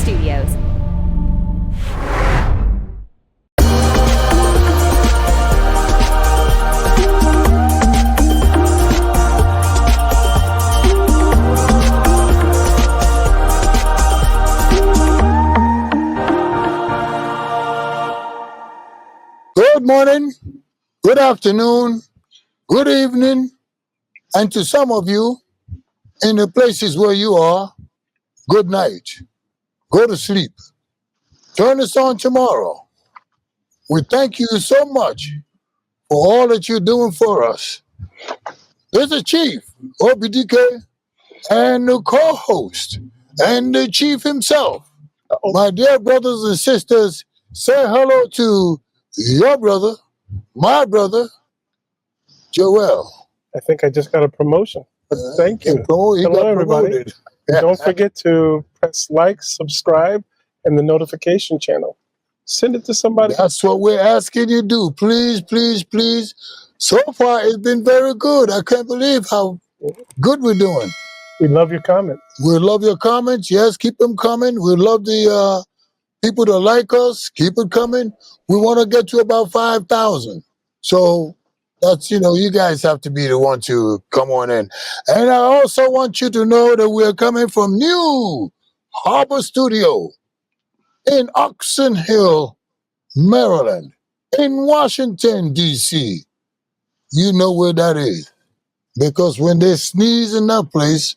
Studios. Good morning, good afternoon, good evening, and to some of you in the places where you are, good night. Go to sleep. Turn us on tomorrow. We thank you so much for all that you're doing for us. There's the chief, OBDK, and the co-host, and the chief himself. My dear brothers and sisters, say hello to your brother, my brother, Joel. I think I just got a promotion. But thank you. He Hello, got everybody. promoted. Don't forget to press like, subscribe, and the notification channel. Send it to somebody. That's what we're asking you to do. Please, please, please. So far, it's been very good. I can't believe how good we're doing. We love your comments. We love your comments. Yes, keep them coming. We love the people that like us. Keep it coming. We want to get to about 5,000. So that's, you guys have to be the one to come on in. And I also want you to know that we're coming from New Harbor Studio in Oxon Hill, Maryland, in Washington, D.C. You know where that is. Because when they sneeze in that place,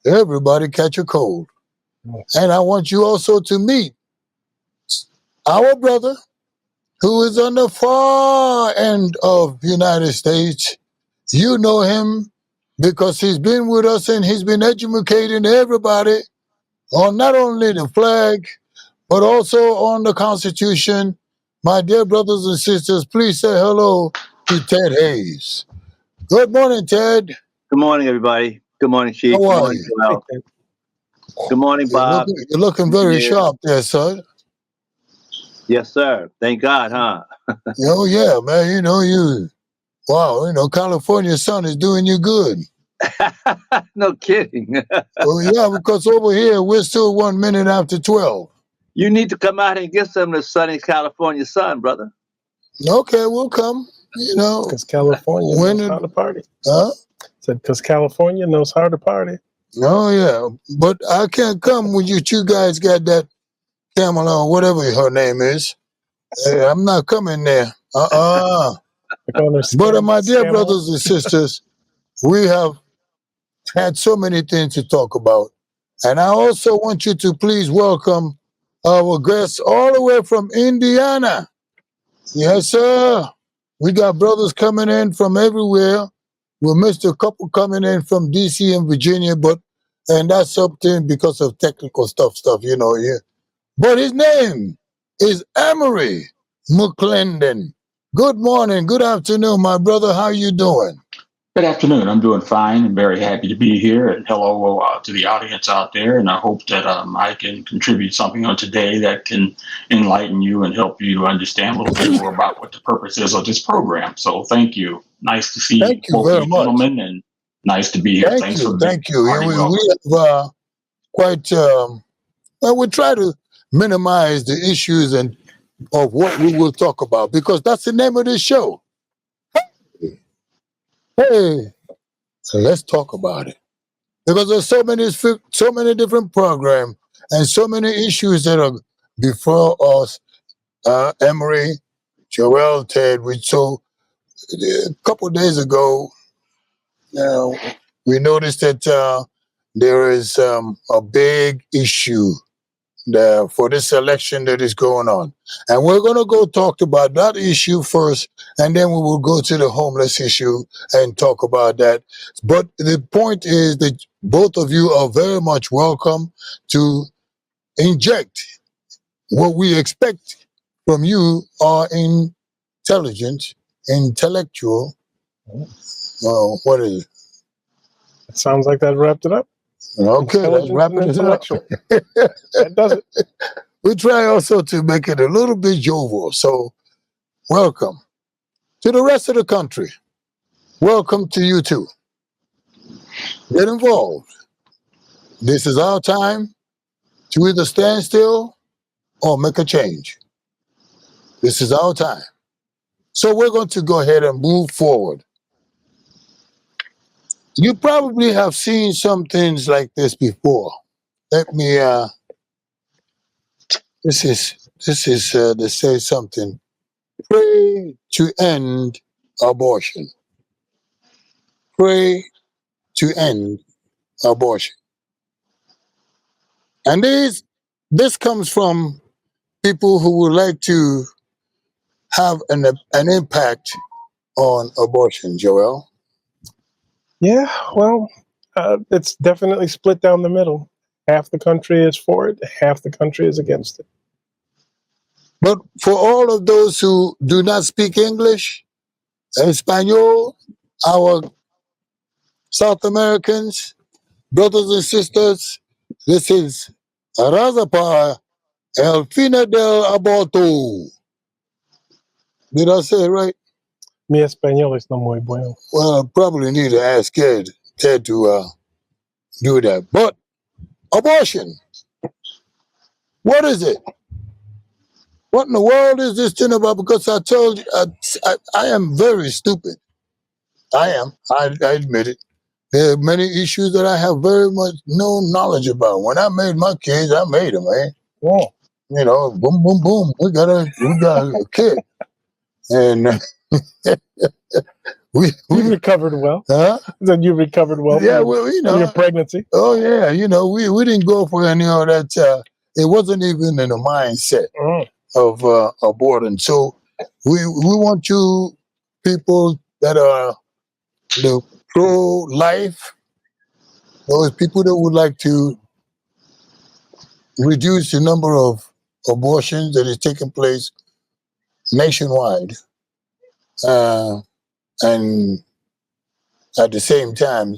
everybody catch a cold. And I want you also to meet our brother who is on the far end of the United States. You know him because he's been with us and he's been educating everybody on not only the flag, but also on the Constitution. My dear brothers and sisters, please say hello to Ted Hayes. Good morning, Ted. Good morning, everybody. Good morning, Chief. How Good are morning, you? Joel. Good morning, Bob. You're looking very Yeah. sharp there, son. Yes, sir. Thank God, huh? Oh, yeah, man. Wow, California sun is doing you good. No kidding. Oh, yeah, because over here, we're still 1 minute after 12. You need to come out and get some of the sunny California sun, brother. Okay, we'll come, Because California When knows it- how to party. Huh? Said because California knows how to party. Oh, yeah. But I can't come when you two guys got that Kamala, or whatever her name is. I'm not coming there. They call her But my dear scam- brothers and sisters, we have had so many things to talk about. And I also want you to please welcome our guests all the way from Indiana. Yes, sir. We got brothers coming in from everywhere. We missed a couple coming in from DC and Virginia, and that's something because of technical stuff, yeah. But his name is Emery McClendon. Good morning, good afternoon, my brother. How you doing? Good afternoon. I'm doing fine and very happy to be here. And hello to the audience out there. And I hope that I can contribute something on today that can enlighten you and help you to understand a little bit more about what the purpose is of this program. So thank you. Nice to see Thank you both very of you much. gentlemen, and nice to be here. Thank Thanks you, for thank you. hearty We welcome. have quite, well, we try to minimize the issues and of what we will talk about because that's the name of this show. Hey, so let's talk about it because there's so many different programs and so many issues that are before us. Emery, Joel, Ted. So a couple of days ago, we noticed that there is a big issue for this election that is going on. And we're going to go talk about that issue first, and then we will go to the homeless issue and talk about that. But the point is that both of you are very much welcome to inject what we expect from you are intelligent, intellectual. What is it? It sounds like that wrapped it up. Okay, let's Intelligent wrap and it up. intellectual. That does it. We try also to make it a little bit jovial. So, welcome to the rest of the country. Welcome to you too. Get involved. This is our time, to either stand still or make a change. This is our time. So we're going to go ahead and move forward. You probably have seen some things like this before. Let me this is they say something. Pray to end abortion. Pray to end abortion. And this comes from people who would like to have an impact on abortion, Joel. Yeah, well, it's definitely split down the middle. Half the country is for it, half the country is against it. But for all of those who do not speak English, Espanol, our South Americans, brothers and sisters, this is Razapa El Fina del Aborto. Did I say it right? Mi español es no muy bueno. Well, I probably need to ask Ted to do that. But abortion, what is it? What in the world is this thing about? Because I told you, I am very stupid. I am. I admit it. There are many issues that I have very much no knowledge about. When I made my kids, I made them, man. Oh, You know, boom, boom, boom. We got a kid, and you we recovered well. huh? Then you recovered well Yeah, from, well, you from your know, pregnancy. oh yeah, you know, we didn't go for any of that. It wasn't even in the mindset Oh, of aborting. So we want you people that are the pro-life, those people that would like to reduce the number of abortions that is taking place nationwide, and at the same time,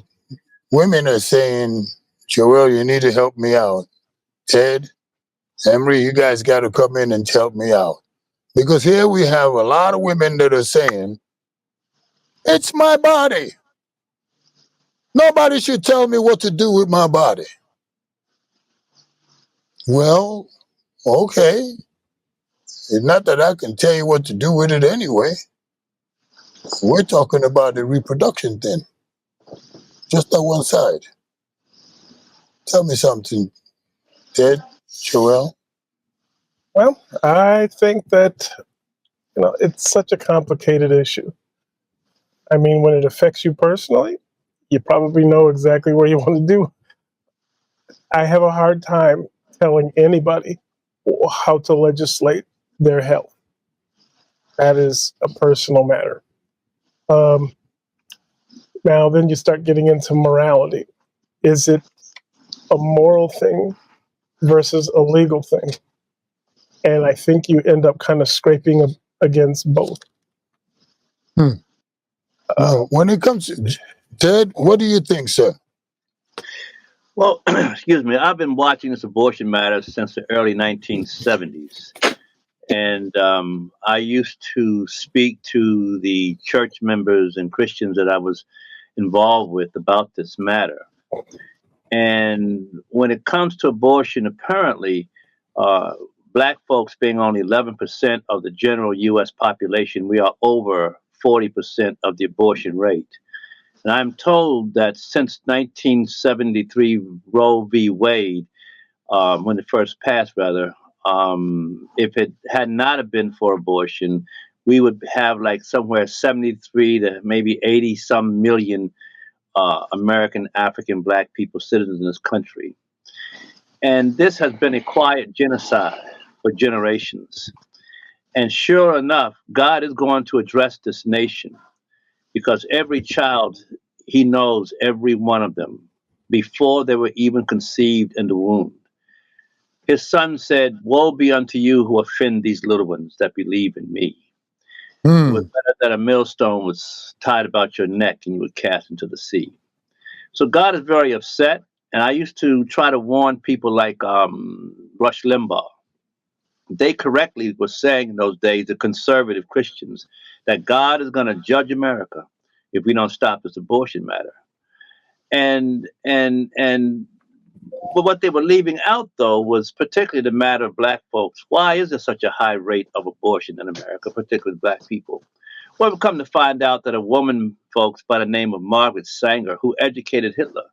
women are saying, "Joel, you need to help me out. Ted, Emery, you guys got to come in and help me out." Because here we have a lot of women that are saying, "It's my body. Nobody should tell me what to do with my body." Well, okay. It's not that I can tell you what to do with it anyway. We're talking about the reproduction thing, just on one side. Tell me something, Ted, Joel. well, I think that it's such a complicated issue. I mean, when it affects you personally, you probably know exactly where you want to do. I have a hard time telling anybody how to legislate their health. That is a personal matter. Um, Now, then you start getting into morality. Is it a moral thing versus a legal thing? And I think you end up kind of scraping against both. Hmm. Well, when it comes to Ted, what do you think, sir? Well, excuse me. I've been watching this abortion matter since the early 1970s. And I used to speak to the church members and Christians that I was involved with about this matter. And when it comes to abortion, apparently, uh, black folks being only 11% of the general U.S. population, we are over 40% of the abortion rate. And I'm told that since 1973 Roe v. Wade, when it first passed, rather, if it had not have been for abortion, we would have like somewhere 73 to maybe 80 some million American African black people citizens in this country. And this has been a quiet genocide for generations. And sure enough, God is going to address this nation because every child, he knows every one of them before they were even conceived in the womb. His son said, "Woe be unto you who offend these little ones that believe in me. It was Hmm. better that a millstone was tied about your neck and you were cast into the sea." So God is very upset. And I used to try to warn people like Rush Limbaugh. They correctly were saying in those days, the conservative Christians, that God is going to judge America if we don't stop this abortion matter. And But what they were leaving out, though, was particularly the matter of black folks. Why is there such a high rate of abortion in America, particularly with black people? Well, we've come to find out that a woman, folks, by the name of Margaret Sanger, who educated Hitler,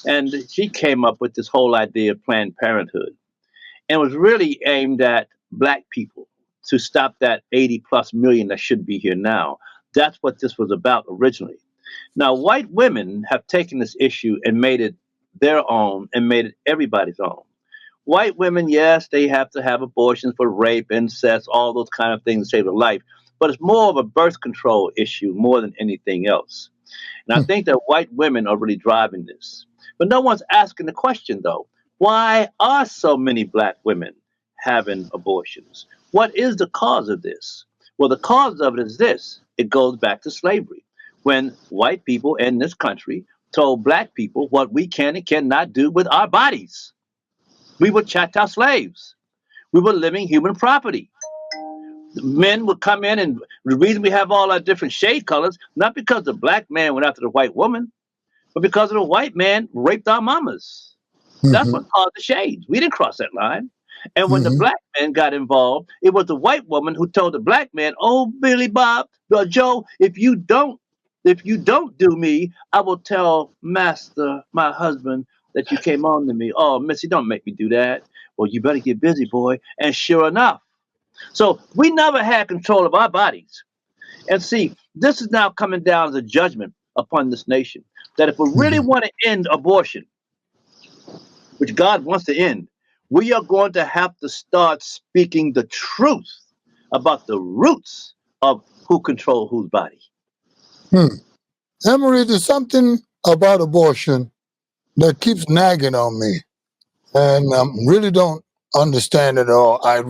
and she came up with this whole idea of Planned Parenthood, and it was really aimed at black people to stop that 80 plus million that should be here now. That's what this was about originally. Now, white women have taken this issue and made it their own and made it everybody's own. White women, yes, they have to have abortions for rape, incest, all those kind of things to save a life, but it's more of a birth control issue more than anything else. And I Hmm. think that white women are really driving this. But no one's asking the question, though, why are so many black women having abortions? What is the cause of this? Well, the cause of it is this: it goes back to slavery. When white people in this country told black people what we can and cannot do with our bodies, we were chattel slaves. We were living human property. Men would come in, and the reason we have all our different shade colors, not because the black man went after the white woman, but because of the white man raped our mamas. That's Hmm. what caused the shades. We didn't cross that line. And when the Hmm. black man got involved, it was the white woman who told the black man, "Oh, Billy Bob, Joe, if you don't do me, I will tell Master, my husband, that you came on to me. Oh, Missy, don't make me do that. Well, you better get busy, boy." And sure enough, so we never had control of our bodies. And see, this is now coming down as a judgment upon this nation that if we really Hmm. want to end abortion, which God wants to end, we are going to have to start speaking the truth about the roots of who control whose body. Hmm. Emery, there's something about abortion that keeps nagging on me, and really don't understand it all. I'm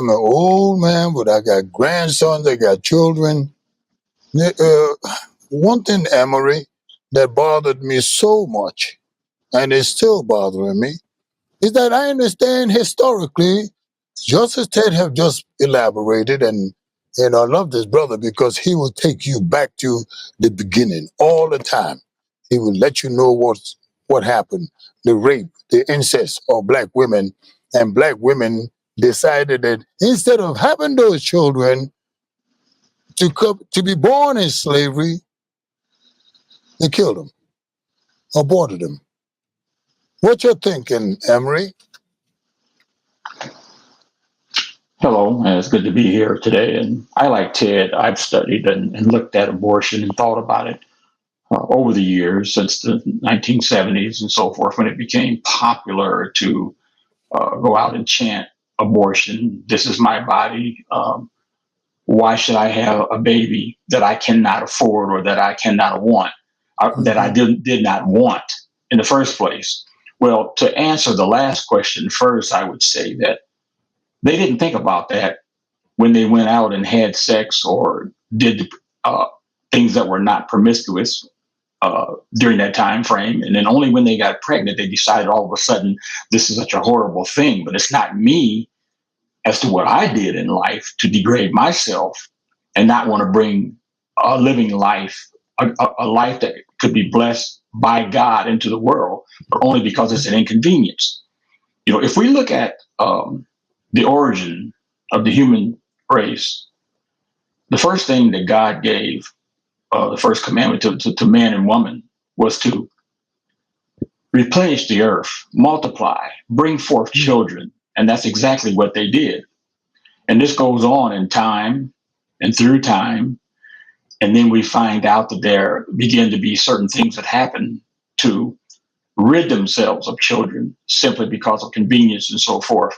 an old man, but I got grandsons, I got children. Uh, One thing, Emery, that bothered me so much, and is still bothering me, is that I understand historically, just as Ted have just elaborated, and I love this brother because he will take you back to the beginning all the time. He will let you know what happened, the rape, the incest of black women, and black women decided that instead of having those children to be born in slavery, they killed them, aborted them. What you're thinking, Emery? Hello, and it's good to be here today. And I, like Ted, I've studied and looked at abortion and thought about it over the years since the 1970s and so forth, when it became popular to go out and chant abortion. This is my body. Why should I have a baby that I cannot afford or that I cannot want, that I Hmm. did not want in the first place? Well, to answer the last question first, I would say that they didn't think about that when they went out and had sex or did uh, things that were not promiscuous during that time frame. And then only when they got pregnant, they decided all of a sudden this is such a horrible thing. But it's not me as to what I did in life to degrade myself and not want to bring a living life, a life that could be blessed by God into the world, but only because it's an inconvenience. You know, if we look at the origin of the human race, the first thing that God gave, the first commandment to man and woman, was to replenish the earth, multiply, bring forth children. And that's exactly what they did. And this goes on in time and through time. And then we find out that there begin to be certain things that happen to rid themselves of children simply because of convenience and so forth.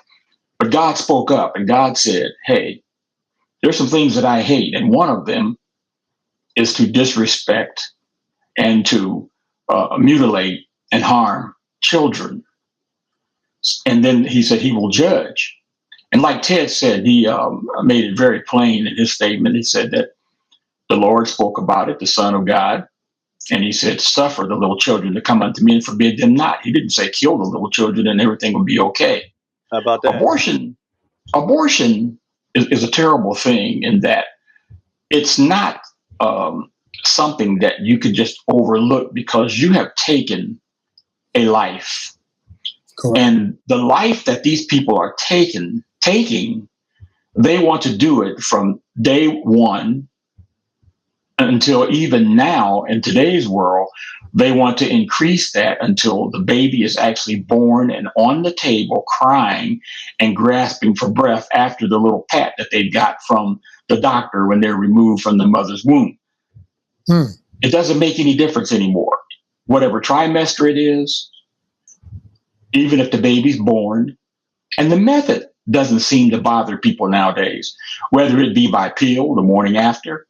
But God spoke up and God said, hey, there's some things that I hate. And one of them is to disrespect and to mutilate and harm children. And then he said he will judge. And like Ted said, he made it very plain in his statement. He said that the Lord spoke about it, the Son of God, and he said, suffer the little children to come unto me and forbid them not. He didn't say kill the little children and everything will be okay. How about that? Abortion is a terrible thing in that it's not something that you could just overlook because you have taken a life. Correct. And the life that these people are taking, they want to do it from day one until even now in today's world. They want to increase that until the baby is actually born and on the table crying and grasping for breath after the little pat that they got from the doctor when they're removed from the mother's womb. It doesn't make any difference anymore. Whatever trimester it is, even if the baby's born, and the method doesn't seem to bother people nowadays, whether it be by pill the morning after,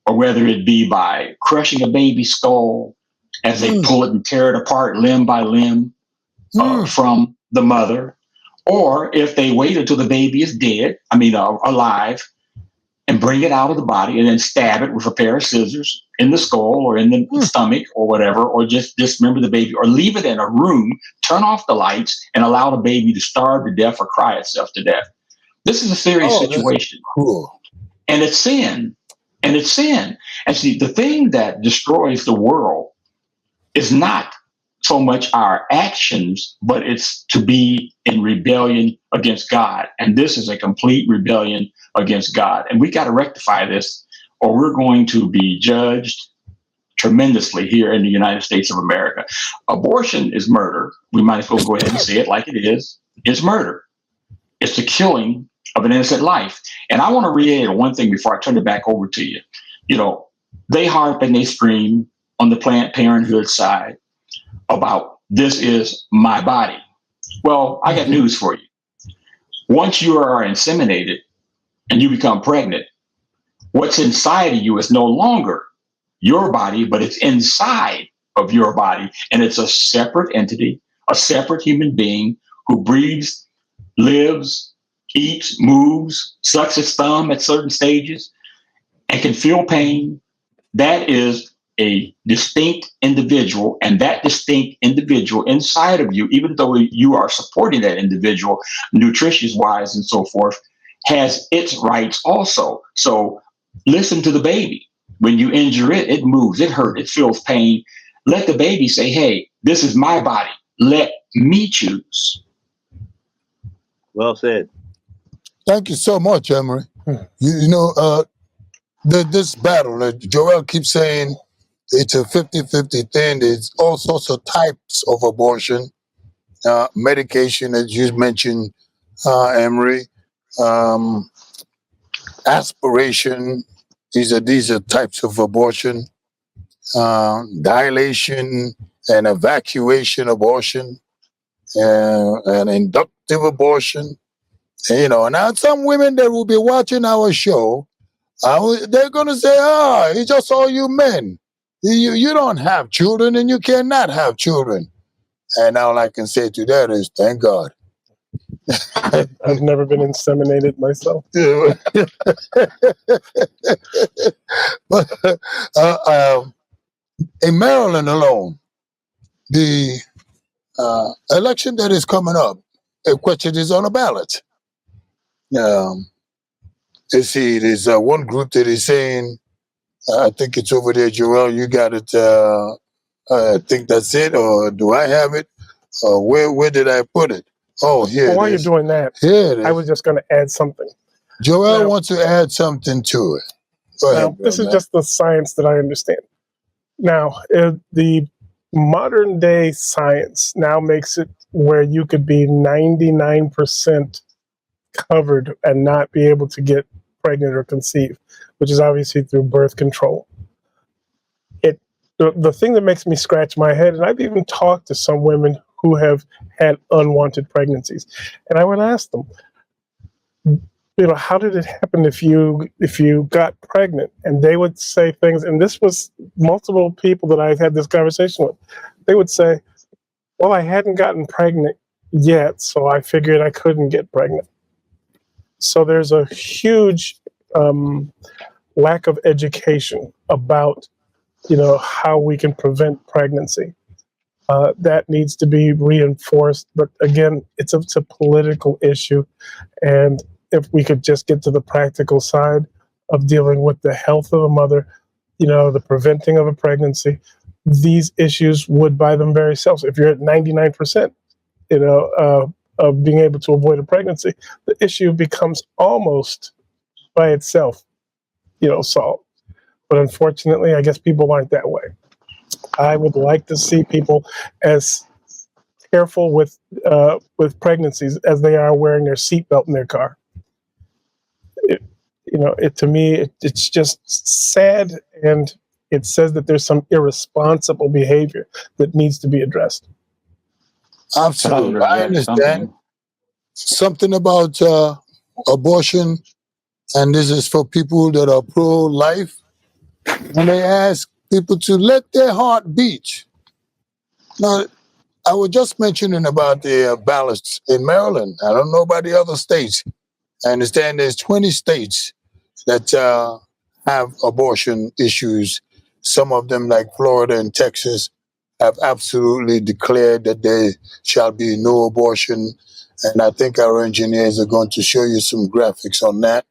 or whether it be by crushing a baby's skull as they pull it and tear it apart limb by limb from the mother, or if they wait until the baby is alive, and bring it out of the body and then stab it with a pair of scissors in the skull or in the stomach or whatever, or just dismember the baby, or leave it in a room, turn off the lights, and allow the baby to starve to death or cry itself to death. This is a serious situation. Cool. And it's sin. And it's sin. And see, the thing that destroys the world is not so much our actions, but it's to be in rebellion against God. And this is a complete rebellion against God. And we got to rectify this, or we're going to be judged tremendously here in the United States of America. Abortion is murder. We might as well go ahead and say it like it is. It's murder. It's the killing of an innocent life. And I want to reiterate one thing before I turn it back over to you. You know, they harp and they scream on the Planned Parenthood side about this is my body. Well, I got news for you. Once you are inseminated and you become pregnant, what's inside of you is no longer your body, but it's inside of your body. And it's a separate entity, a separate human being who breathes, lives, eats, moves, sucks its thumb at certain stages, and can feel pain. That is a distinct individual, and that distinct individual inside of you, even though you are supporting that individual nutritious wise and so forth, has its rights also. So listen to the baby. When you injure it, it moves, it hurts, it feels pain. Let the baby say, hey, this is my body. Let me choose. Well said. Thank you so much, Emery. This battle, Joel keeps saying it's a 50-50 thing. There's all sorts of types of abortion, medication, as you mentioned, Emery, aspiration. These are types of abortion, dilation and evacuation abortion, and inductive abortion. And, now some women that will be watching our show, they're going to say, it's just all you men. You don't have children and you cannot have children. And all I can say to that is, thank God. I've never been inseminated myself. But in Maryland alone, the election that is coming up, a question is on a ballot. You see, there's one group that is saying, I think it's over there, Joel, you got it. I think that's it, or do I have it? Where did I put it? Oh, here Well, while it you're is. doing that, Here it is. I was just going to add something. Joel Now- wants to add something to it. Go ahead, Now, this Bill, is man. just the science that I understand. Now, the modern day science now makes it where you could be 99% covered and not be able to get pregnant or conceive, which is obviously through birth control. The thing that makes me scratch my head, and I've even talked to some women who have had unwanted pregnancies, and I would ask them, how did it happen if you got pregnant? And they would say things, and this was multiple people that I've had this conversation with. They would say, well, I hadn't gotten pregnant yet, so I figured I couldn't get pregnant. So there's a huge lack of education about, how we can prevent pregnancy. That needs to be reinforced. But again, it's a political issue. And if we could just get to the practical side of dealing with the health of a mother, the preventing of a pregnancy, these issues would by them very self. If you're at 99%, of being able to avoid a pregnancy, the issue becomes almost by itself, solved. But unfortunately, I guess people aren't that way. I would like to see people as careful with pregnancies as they are wearing their seatbelt in their car. To me, it's just sad, and it says that there's some irresponsible behavior that needs to be addressed. Absolutely, I understand. Something about abortion, and this is for people that are pro-life, and they ask people to let their heart beat. Now, I was just mentioning about the ballots in Maryland. I don't know about the other states. I understand there's 20 states that have abortion issues. Some of them, like Florida and Texas, have absolutely declared that there shall be no abortion. And I think our engineers are going to show you some graphics on that.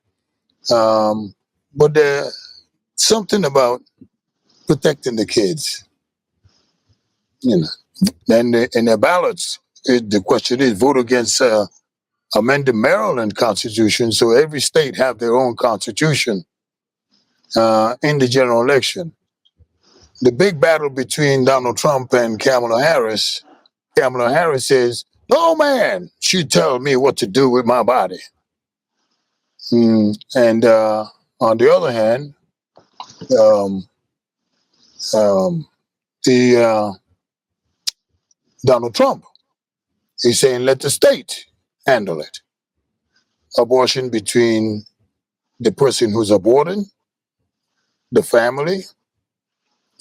But there's something about protecting the kids. And in their ballots, the question is vote against amend the Maryland Constitution, so every state have their own constitution in the general election. The big battle between Donald Trump and Kamala Harris says, no man should tell me what to do with my body. And on the other hand, Donald Trump is saying let the state handle it. Abortion between the person who's aborting, the family,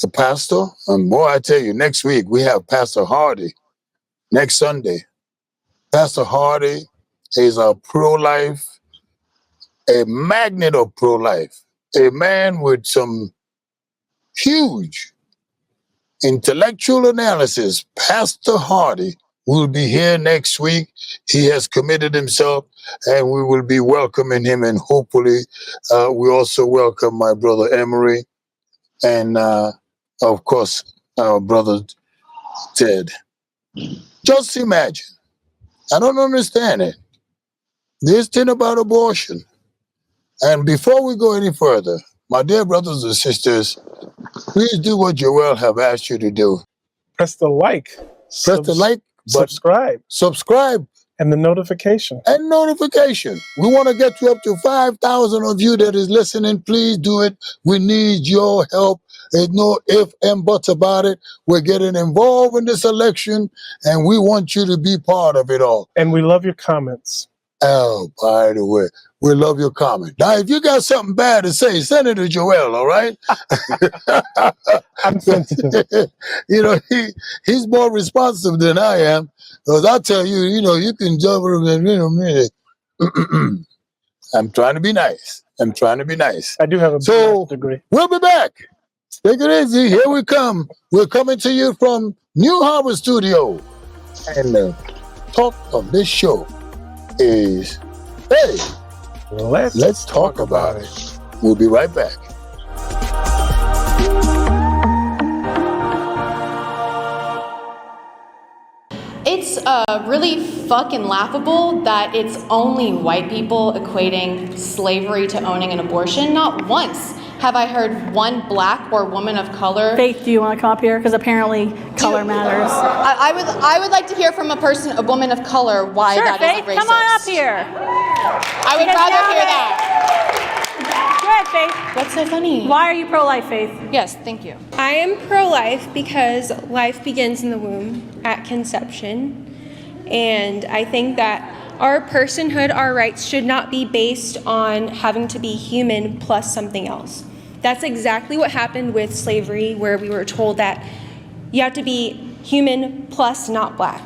the pastor. And boy, I tell you, next week we have Pastor Hardy. Next Sunday, Pastor Hardy is a pro-life, a magnet of pro-life, a man with some huge intellectual analysis. Pastor Hardy will be here next week. He has committed himself, and we will be welcoming him. And hopefully, we also welcome my brother Emery, and of course, our brother Ted. Just imagine. I don't understand it. This thing about abortion. And before we go any further, my dear brothers and sisters, please do what Joel have asked you to do. Press the like. Press the like button. Subscribe. And the notification. And notification. We want to get you up to 5,000 of you that is listening. Please do it. We need your help. There's no if and buts about it. We're getting involved in this election, and we want you to be part of it all. And we love your comments. Oh, by the way, we love your comment. Now, if you got something bad to say, send it to Joel, all right? I'm sensitive. He's more responsive than I am. Because I tell you, you can jump and, I'm trying to be nice. I do have a degree. We'll be back. Take it easy. Here we come. We're coming to you from New Harbor Studio. And the talk of this show is, hey, let's talk about it. We'll be right back. It's really fucking laughable that it's only white people equating slavery to owning an abortion. Not once have I heard one black or woman of color. Faith, do you want to come up here? Because apparently color matters. I would like to hear from a woman of color why sure, that Faith, isn't racist. come on up here. I would rather hear that. Go ahead, Faith. What's so funny? Why are you pro-life, Faith? Yes, thank you. I am pro-life because life begins in the womb at conception. And I think that our personhood, our rights should not be based on having to be human plus something else. That's exactly what happened with slavery, where we were told that you have to be human plus not black.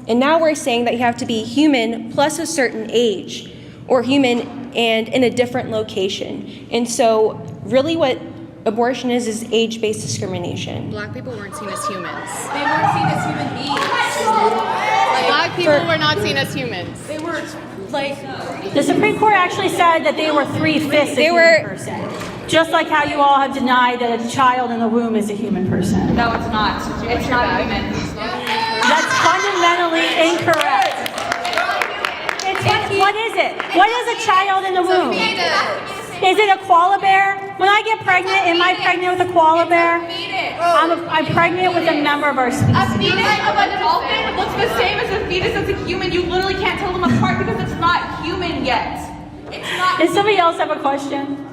And now we're saying that you have to be human plus a certain age, or human and in a different location. And so really what abortion is age-based discrimination. Black people weren't seen as humans. They weren't seen as human beings. Black people were not seen as humans. They were The Supreme Court actually said that they were 3/5 a human person. Just like how you all have denied that a child in the womb is a human person. No, it's not. It's not human. That's fundamentally incorrect. What is it? What is a child in the womb? Is it a koala bear? When I get pregnant, am I pregnant with a koala bear? I'm pregnant with a member of our species. A fetus of a dolphin looks the same as a fetus as a human. You literally can't tell them apart because it's not human yet. It's not. Does somebody else have a question?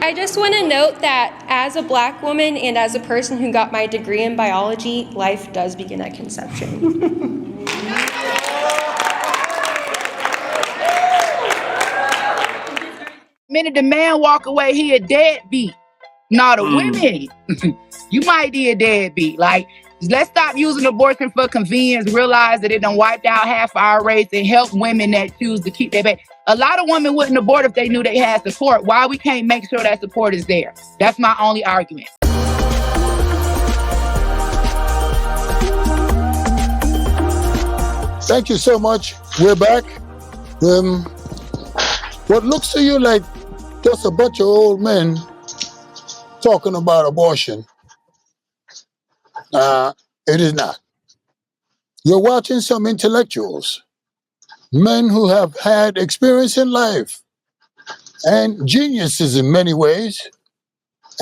I just want to note that as a black woman and as a person who got my degree in biology, life does begin at conception. Minute the man walk away, he a deadbeat. Not the women. You might be a deadbeat. Like, let's stop using abortion for convenience. Realize that it done wiped out half our race and help women that choose to keep their baby. A lot of women wouldn't abort if they knew they had support. Why we can't make sure that support is there? That's my only argument. Thank you so much. We're back. What looks to you like just a bunch of old men talking about abortion, it is not. You're watching some intellectuals, men who have had experience in life and geniuses in many ways.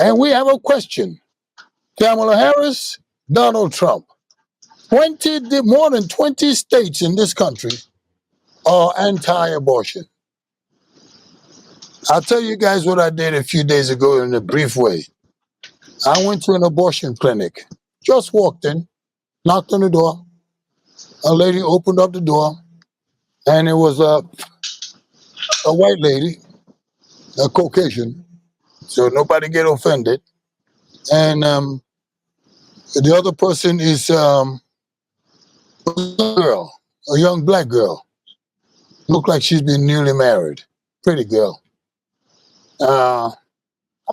And we have a question. Kamala Harris, Donald Trump. More than 20 states in this country are anti-abortion. I'll tell you guys what I did a few days ago in a brief way. I went to an abortion clinic, just walked in, knocked on the door. A lady opened up the door, and it was a white lady, a Caucasian, so nobody get offended. And the other person is a girl, a young black girl. Looked like she's been newly married. Pretty girl. I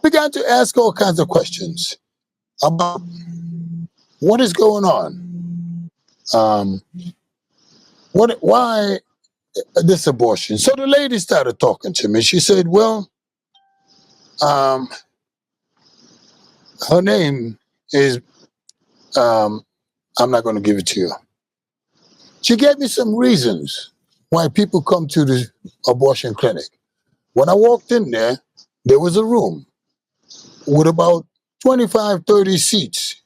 began to ask all kinds of questions about what is going on. Why this abortion? So the lady started talking to me. She said, well, her name is, I'm not going to give it to you. She gave me some reasons why people come to the abortion clinic. When I walked in there was a room with about 25, 30 seats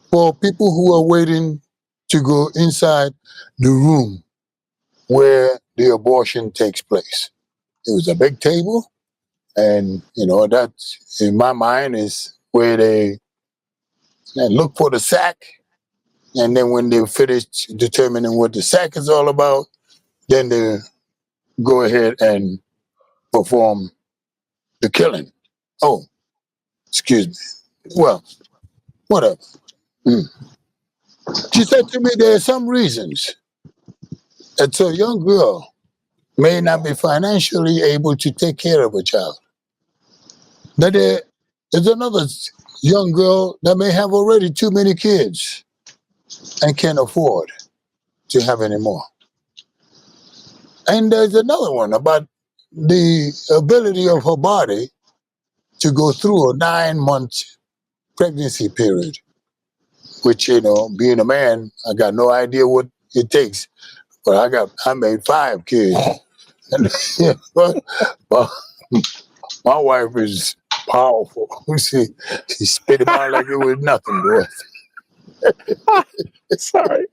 for people who are waiting to go inside the room where the abortion takes place. It was a big table, and that in my mind is where they look for the sack, and then when they finish determining what the sack is all about, then they go ahead and perform the killing. Oh, excuse me. Well, whatever. She said to me, there are some reasons that a young girl may not be financially able to take care of a child. That there is another young girl that may have already too many kids and can't afford to have any more. And there's another one about the ability of her body to go through a 9-month pregnancy period, which, being a man, I got no idea what it takes. But I made 5 kids. And my wife is powerful. She spit him out like it was nothing, boy. Sorry.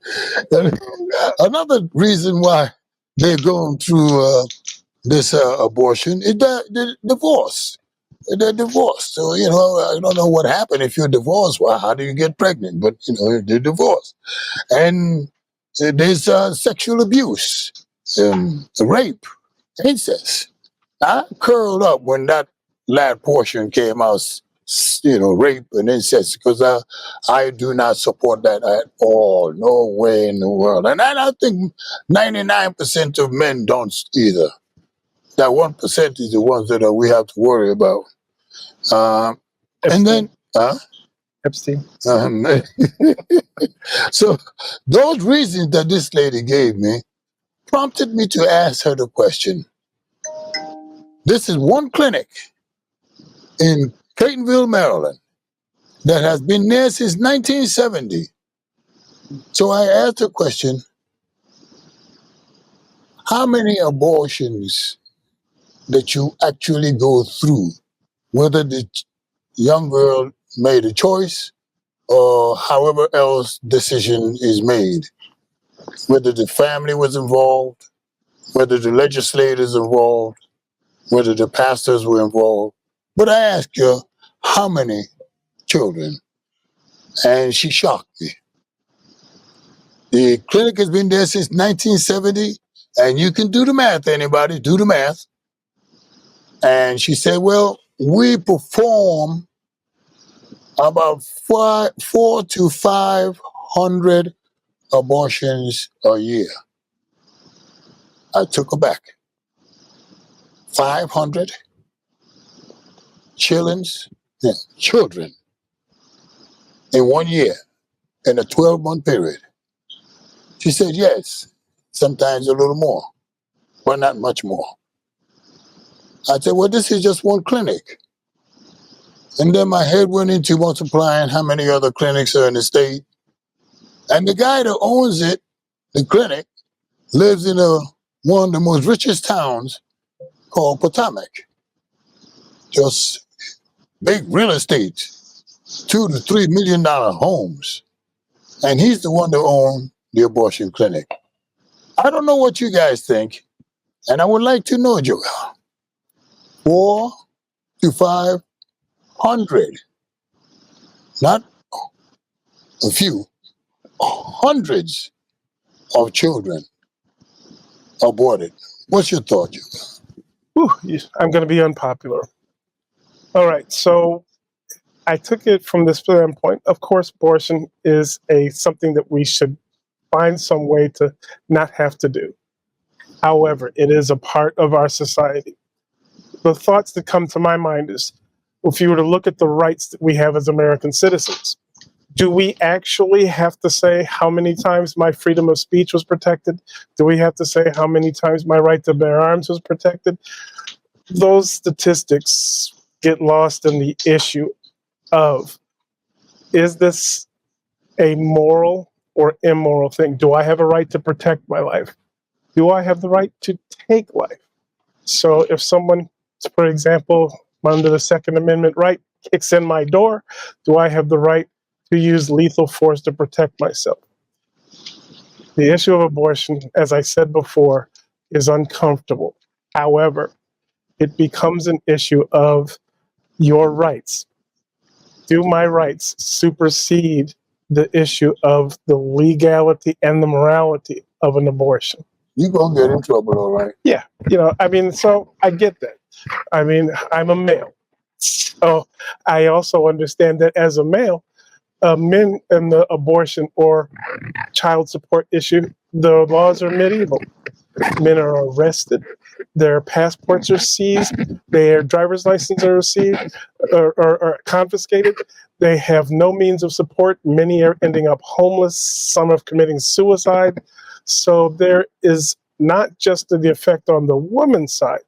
Another reason why they're going through this abortion is the divorce. They're divorced. So, I don't know what happened if you're divorced. Well, how do you get pregnant? But, they're divorced. And there's sexual abuse, rape, incest. I curled up when that last portion came out, rape and incest, because I do not support that at all. No way in the world. And I think 99% of men don't either. That 1% is the ones that we have to worry about. And then, Epstein. So those reasons that this lady gave me prompted me to ask her the question. This is one clinic in Claytonville, Maryland, that has been there since 1970. So I asked the question, how many abortions that you actually go through, whether the young girl made a choice or however else decision is made, whether the family was involved, whether the legislators involved, whether the pastors were involved. But I asked her how many children, and she shocked me. The clinic has been there since 1970, and you can do the math, anybody, do the math. And she said, well, we perform about 4 to 500 abortions a year. I took her back. 500 children in 1 year, in a 12-month period. She said, yes, sometimes a little more, but not much more. I said, well, this is just one clinic. And then my head went into multiplying how many other clinics are in the state. And the guy that owns it, the clinic, lives in one of the most richest towns called Potomac. Just big real estate, $2 to $3 million homes. And he's the one that owns the abortion clinic. I don't know what you guys think, and I would like to know, Joel. 4 to 500, not a few, hundreds of children aborted. What's your thought, Joel? I'm going to be unpopular. All right, so I took it from this standpoint. Of course, abortion is something that we should find some way to not have to do. However, it is a part of our society. The thoughts that come to my mind is, if you were to look at the rights that we have as American citizens, do we actually have to say how many times my freedom of speech was protected? Do we have to say how many times my right to bear arms was protected? Those statistics get lost in the issue of, is this a moral or immoral thing? Do I have a right to protect my life? Do I have the right to take life? So if someone, for example, under the Second Amendment right, kicks in my door, do I have the right to use lethal force to protect myself? The issue of abortion, as I said before, is uncomfortable. However, it becomes an issue of your rights. Do my rights supersede the issue of the legality and the morality of an abortion? You're going to get in trouble, all right? Yeah, so I get that. I'm a male. So I also understand that as a male, men in the abortion or child support issue, the laws are medieval. Men are arrested, their passports are seized, their driver's license are seized or confiscated. They have no means of support. Many are ending up homeless. Some are committing suicide. So there is not just the effect on the woman's side,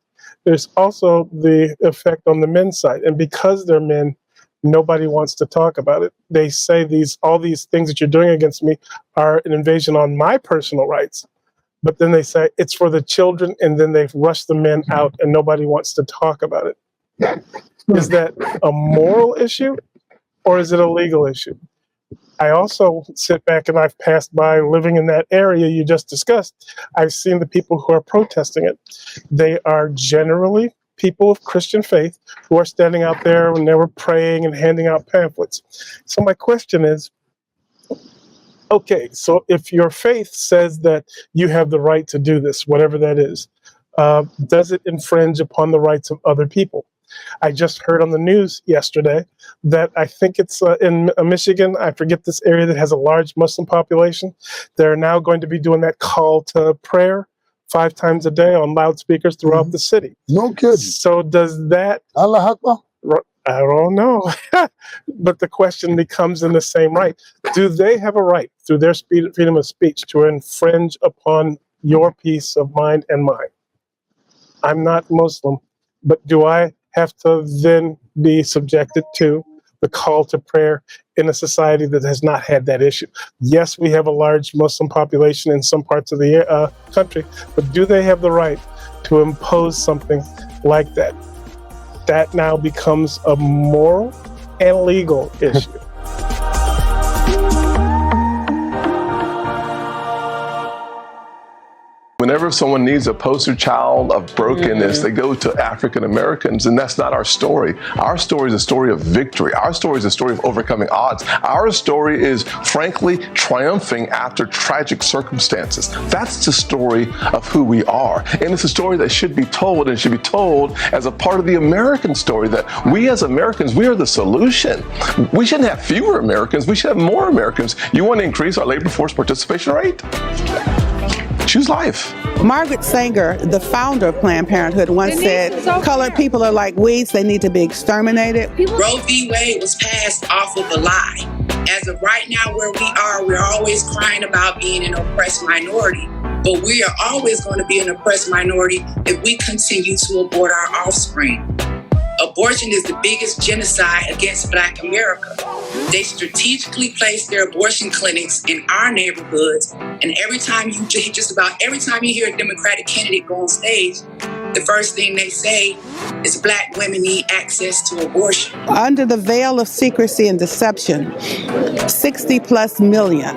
there's also the effect on the men's side. And because they're men, nobody wants to talk about it. They say all these things that you're doing against me are an invasion on my personal rights. But then they say it's for the children, and then they rush the men out, and nobody wants to talk about it. Is that a moral issue, or is it a legal issue? I also sit back, and I've passed by living in that area you just discussed. I've seen the people who are protesting it. They are generally people of Christian faith who are standing out there when they were praying and handing out pamphlets. So my question is, okay, so if your faith says that you have the right to do this, whatever that is, does it infringe upon the rights of other people? I just heard on the news yesterday that I think it's in Michigan, I forget this area that has a large Muslim population. They're now going to be doing that call to prayer 5 times a day on loudspeakers throughout the city. No kidding. So does that... Allah Akbar? I don't know. But the question becomes in the same right. Do they have a right, through their freedom of speech, to infringe upon your peace of mind and mine? I'm not Muslim, but do I have to then be subjected to the call to prayer in a society that has not had that issue. Yes, we have a large Muslim population in some parts of the country, but do they have the right to impose something like that? That now becomes a moral and legal issue. Whenever someone needs a poster child of brokenness, they go to African Americans, and that's not our story. Our story is a story of victory. Our story is a story of overcoming odds. Our story is, frankly, triumphing after tragic circumstances. That's the story of who we are. And it's a story that should be told, and should be told as a part of the American story, that we as Americans, we are the solution. We shouldn't have fewer Americans. We should have more Americans. You want to increase our labor force participation rate? Choose life. Margaret Sanger, the founder of Planned Parenthood, once said, colored people are like weeds, they need to be exterminated. Roe v. Wade was passed off of a lie. As of right now, where we are, we're always crying about being an oppressed minority. But we are always going to be an oppressed minority if we continue to abort our offspring. Abortion is the biggest genocide against Black America. They strategically place their abortion clinics in our neighborhoods, and just about every time you hear a Democratic candidate go on stage, the first thing they say is Black women need access to abortion. Under the veil of secrecy and deception, 60 plus million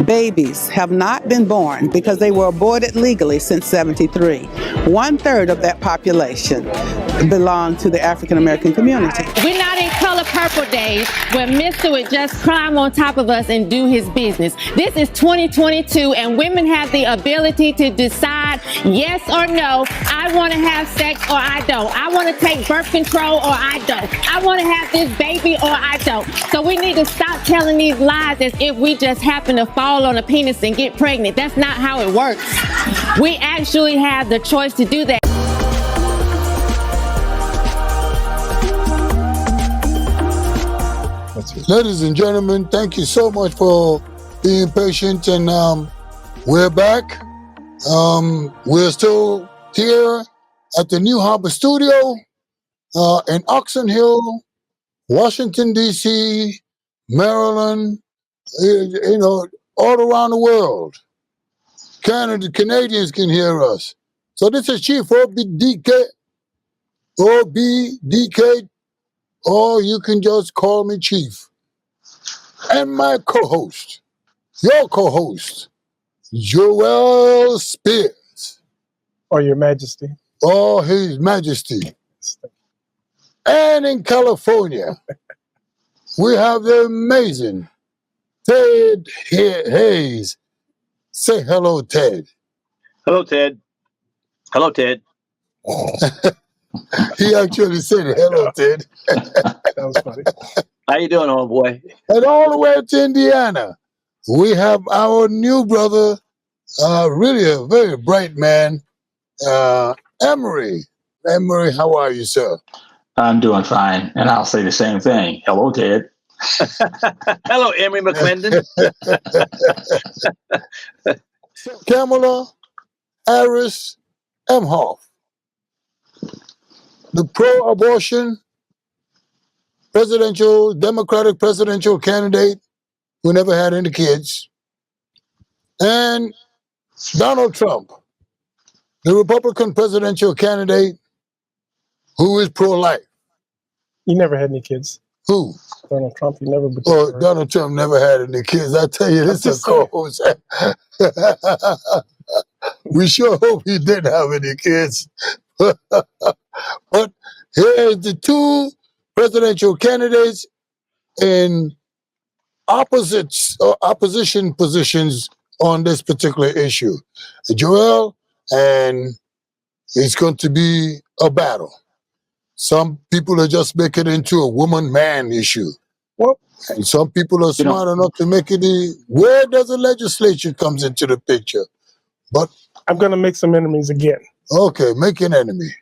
babies have not been born because they were aborted legally since 73. 1/3 of that population belong to the African American community. We're not in color purple days where Mr. would just climb on top of us and do his business. This is 2022, and women have the ability to decide yes or no. I want to have sex or I don't. I want to take birth control or I don't. I want to have this baby or I don't. So we need to stop telling these lies as if we just happen to fall on a penis and get pregnant. That's not how it works. We actually have the choice to do that. Ladies and gentlemen, thank you so much for being patient, and we're back. We're still here at the New Harbor Studio in Oxon Hill, Washington, D.C., Maryland, all around the world. Canadians can hear us. So this is Chief OBDK, or you can just call me Chief. And my co-host, your co-host, Joel Spears. Or Your Majesty. Or His Majesty. And in California, we have the amazing Ted Hayes. Say hello, Ted. Hello, Ted. Hello, Ted. He actually said hello, Ted. That was funny. How you doing, homeboy? And all the way to Indiana, we have our new brother, really a very bright man, Emery. Emery, how are you, sir? I'm doing fine, and I'll say the same thing. Hello, Ted. Hello, Emery McClendon. Kamala Harris Emhoff, the pro-abortion Democratic presidential candidate who never had any kids, and Donald Trump, the Republican presidential candidate who is pro-life. He never had any kids. Who? Donald Trump. He never. Oh, Donald Trump never had any kids. I tell you, this is co-host. We sure hope he didn't have any kids. But here's the two presidential candidates in opposition positions on this particular issue. Joel, and it's going to be a battle. Some people are just making it into a woman-man issue. Well, and some people are smart enough to make it where does the legislature comes into the picture. But I'm going to make some enemies again. Okay, make an enemy.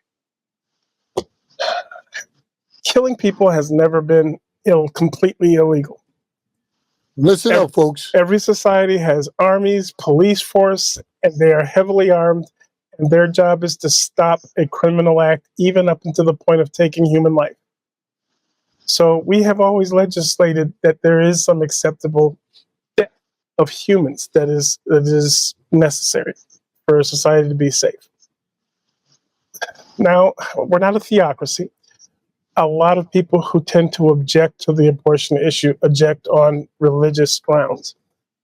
Killing people has never been completely illegal. Listen up, folks. Every society has armies, police force, and they are heavily armed, And their job is to stop a criminal act, even up until the point of taking human life. So we have always legislated that there is some acceptable death of humans that is necessary for a society to be safe. Now, we're not a theocracy. A lot of people who tend to object to the abortion issue object on religious grounds.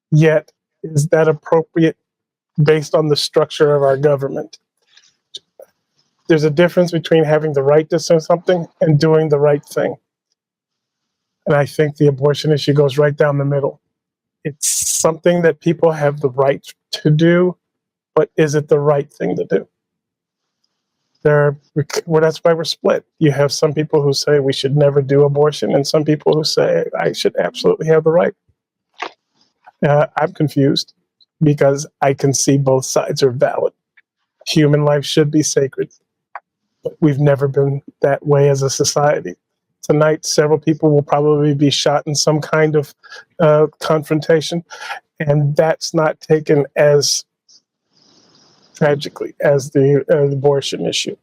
Yet, is that appropriate based on the structure of our government? There's a difference between having the right to say something and doing the right thing. And I think the abortion issue goes right down the middle. It's something that people have the right to do, but is it the right thing to do? That's why we're split. You have some people who say we should never do abortion, and some people who say I should absolutely have the right. I'm confused because I can see both sides are valid. Human life should be sacred, but we've never been that way as a society. Tonight, several people will probably be shot in some kind of confrontation, and that's not taken as tragically as the abortion issue,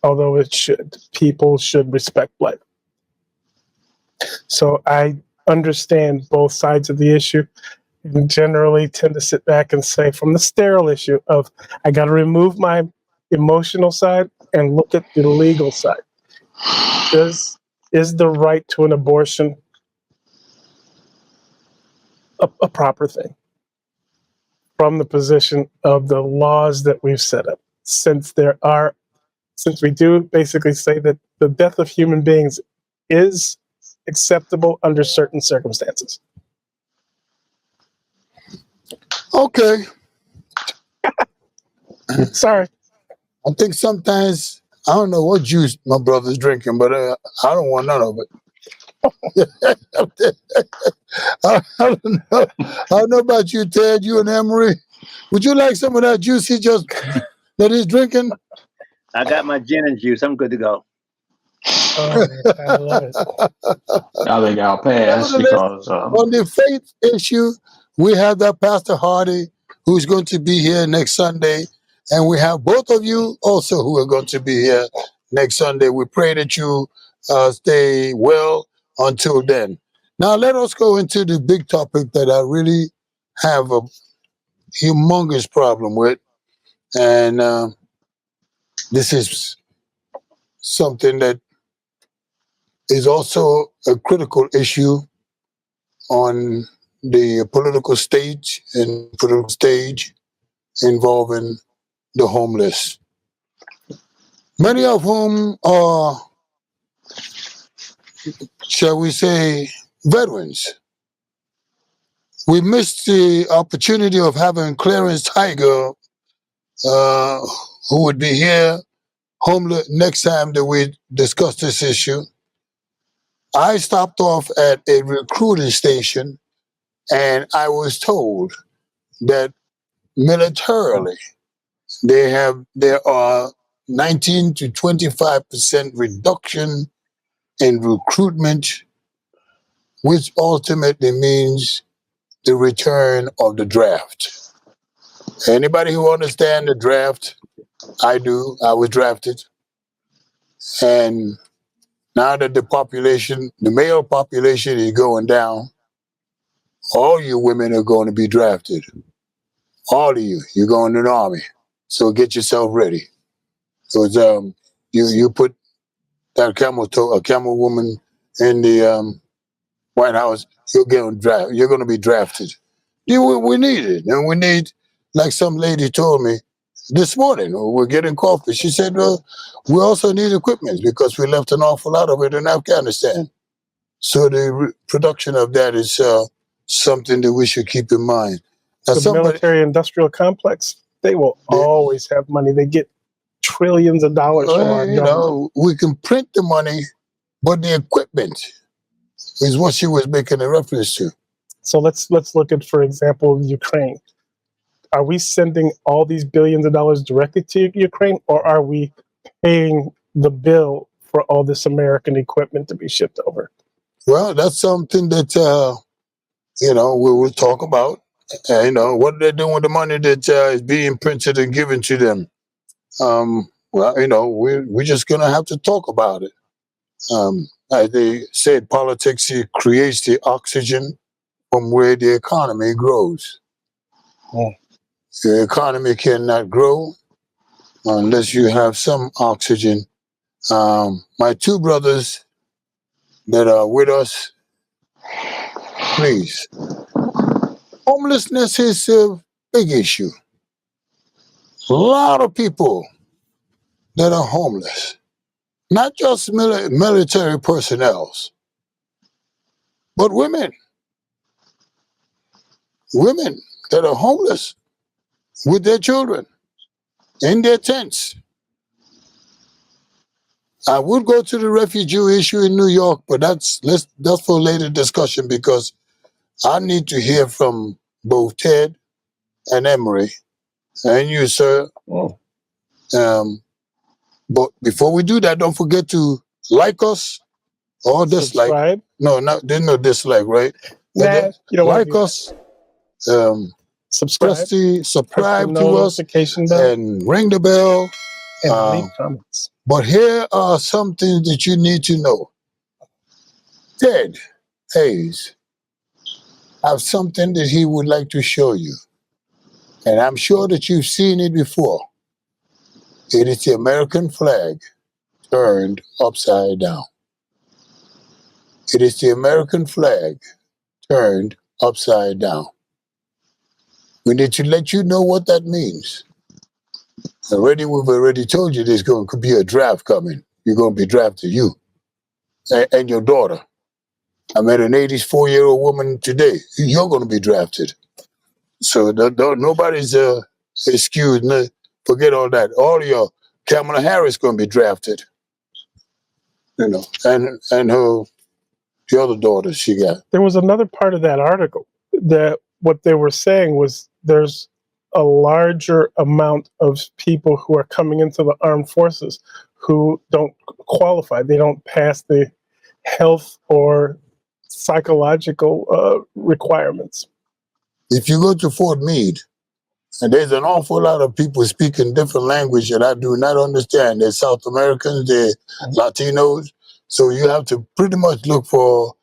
although it should. People should respect life. So I understand both sides of the issue and generally tend to sit back and say, from the sterile issue of I got to remove my emotional side and look at the legal side. Is the right to an abortion a proper thing? From the position of the laws that we've set up, since we do basically say that the death of human beings is acceptable under certain circumstances. Okay. Sorry. I think sometimes, I don't know what juice my brother's drinking, but I don't want none of it. I don't know. I don't know about you, Ted, you and Emery. Would you like some of that juice that he's drinking? I got my gin and juice. I'm good to go. Oh, I love it. I think I'll pass because on the faith issue, we have that Pastor Hardy who's going to be here next Sunday, and we have both of you also who are going to be here next Sunday. We pray that you stay well until then. Now let us go into the big topic that I really have a humongous problem with, and this is something that is also a critical issue on the political stage involving the homeless, many of whom are, shall we say, veterans. We missed the opportunity of having Clarence Tiger, who would be here homeless next time that we discuss this issue. I stopped off at a recruiting station, and I was told that militarily there are 19 to 25% reduction in recruitment, which ultimately means the return of the draft. Anybody who understands the draft, I do. I was drafted. And now that the male population is going down, all you women are going to be drafted. All of you, you're going to the army. So get yourself ready. Because you put that a camel woman in the White House, you're going to be drafted. We need it. And we need, like some lady told me this morning, we're getting coffee. She said, well, we also need equipment because we left an awful lot of it in Afghanistan. So the production of that is something that we should keep in mind. Now, the military-industrial complex, they will always have money. They get trillions of dollars from our government. We can print the money, but the equipment is what she was making a reference to. So let's look at, for example, Ukraine. Are we sending all these billions of dollars directly to Ukraine, or are we paying the bill for all this American equipment to be shipped over? Well, that's something that, we will talk about. What are they doing with the money that is being printed and given to them? Well, we're just gonna have to talk about it. Like they said, politics creates the oxygen from where the economy grows. The economy cannot grow unless you have some oxygen. My two brothers that are with us, please. Homelessness is a big issue. A lot of people that are homeless, not just military personnel, but women that are homeless with their children in their tents. I would go to the refugee issue in New York, but that's for later discussion because I need to hear from both Ted and Emery and you, sir. But before we do that, don't forget to like us or dislike. Subscribe. No, there's no dislike, right? Nah, you don't like want to us. Subscribe. Subscribe Press the to us notification bell and ring the bell. and leave comments. But here are some things that you need to know. Ted Hayes has something that he would like to show you. And I'm sure that you've seen it before. It is the American flag turned upside down. It is the American flag turned upside down. We need to let you know what that means. We've already told you there's going to be a draft coming. You're going to be drafted, you and your daughter. I met an 84-year-old woman today. You're going to be drafted. So nobody's excused. Forget all that. All of your Kamala Harris going to be drafted. And the other daughter she got. There was another part of that article that what they were saying was there's a larger amount of people who are coming into the armed forces who don't qualify. They don't pass the health or psychological requirements. If you go to Fort Meade, and there's an awful lot of people speaking different language that I do not understand. They're South Americans, they're Latinos. So you have to pretty much look for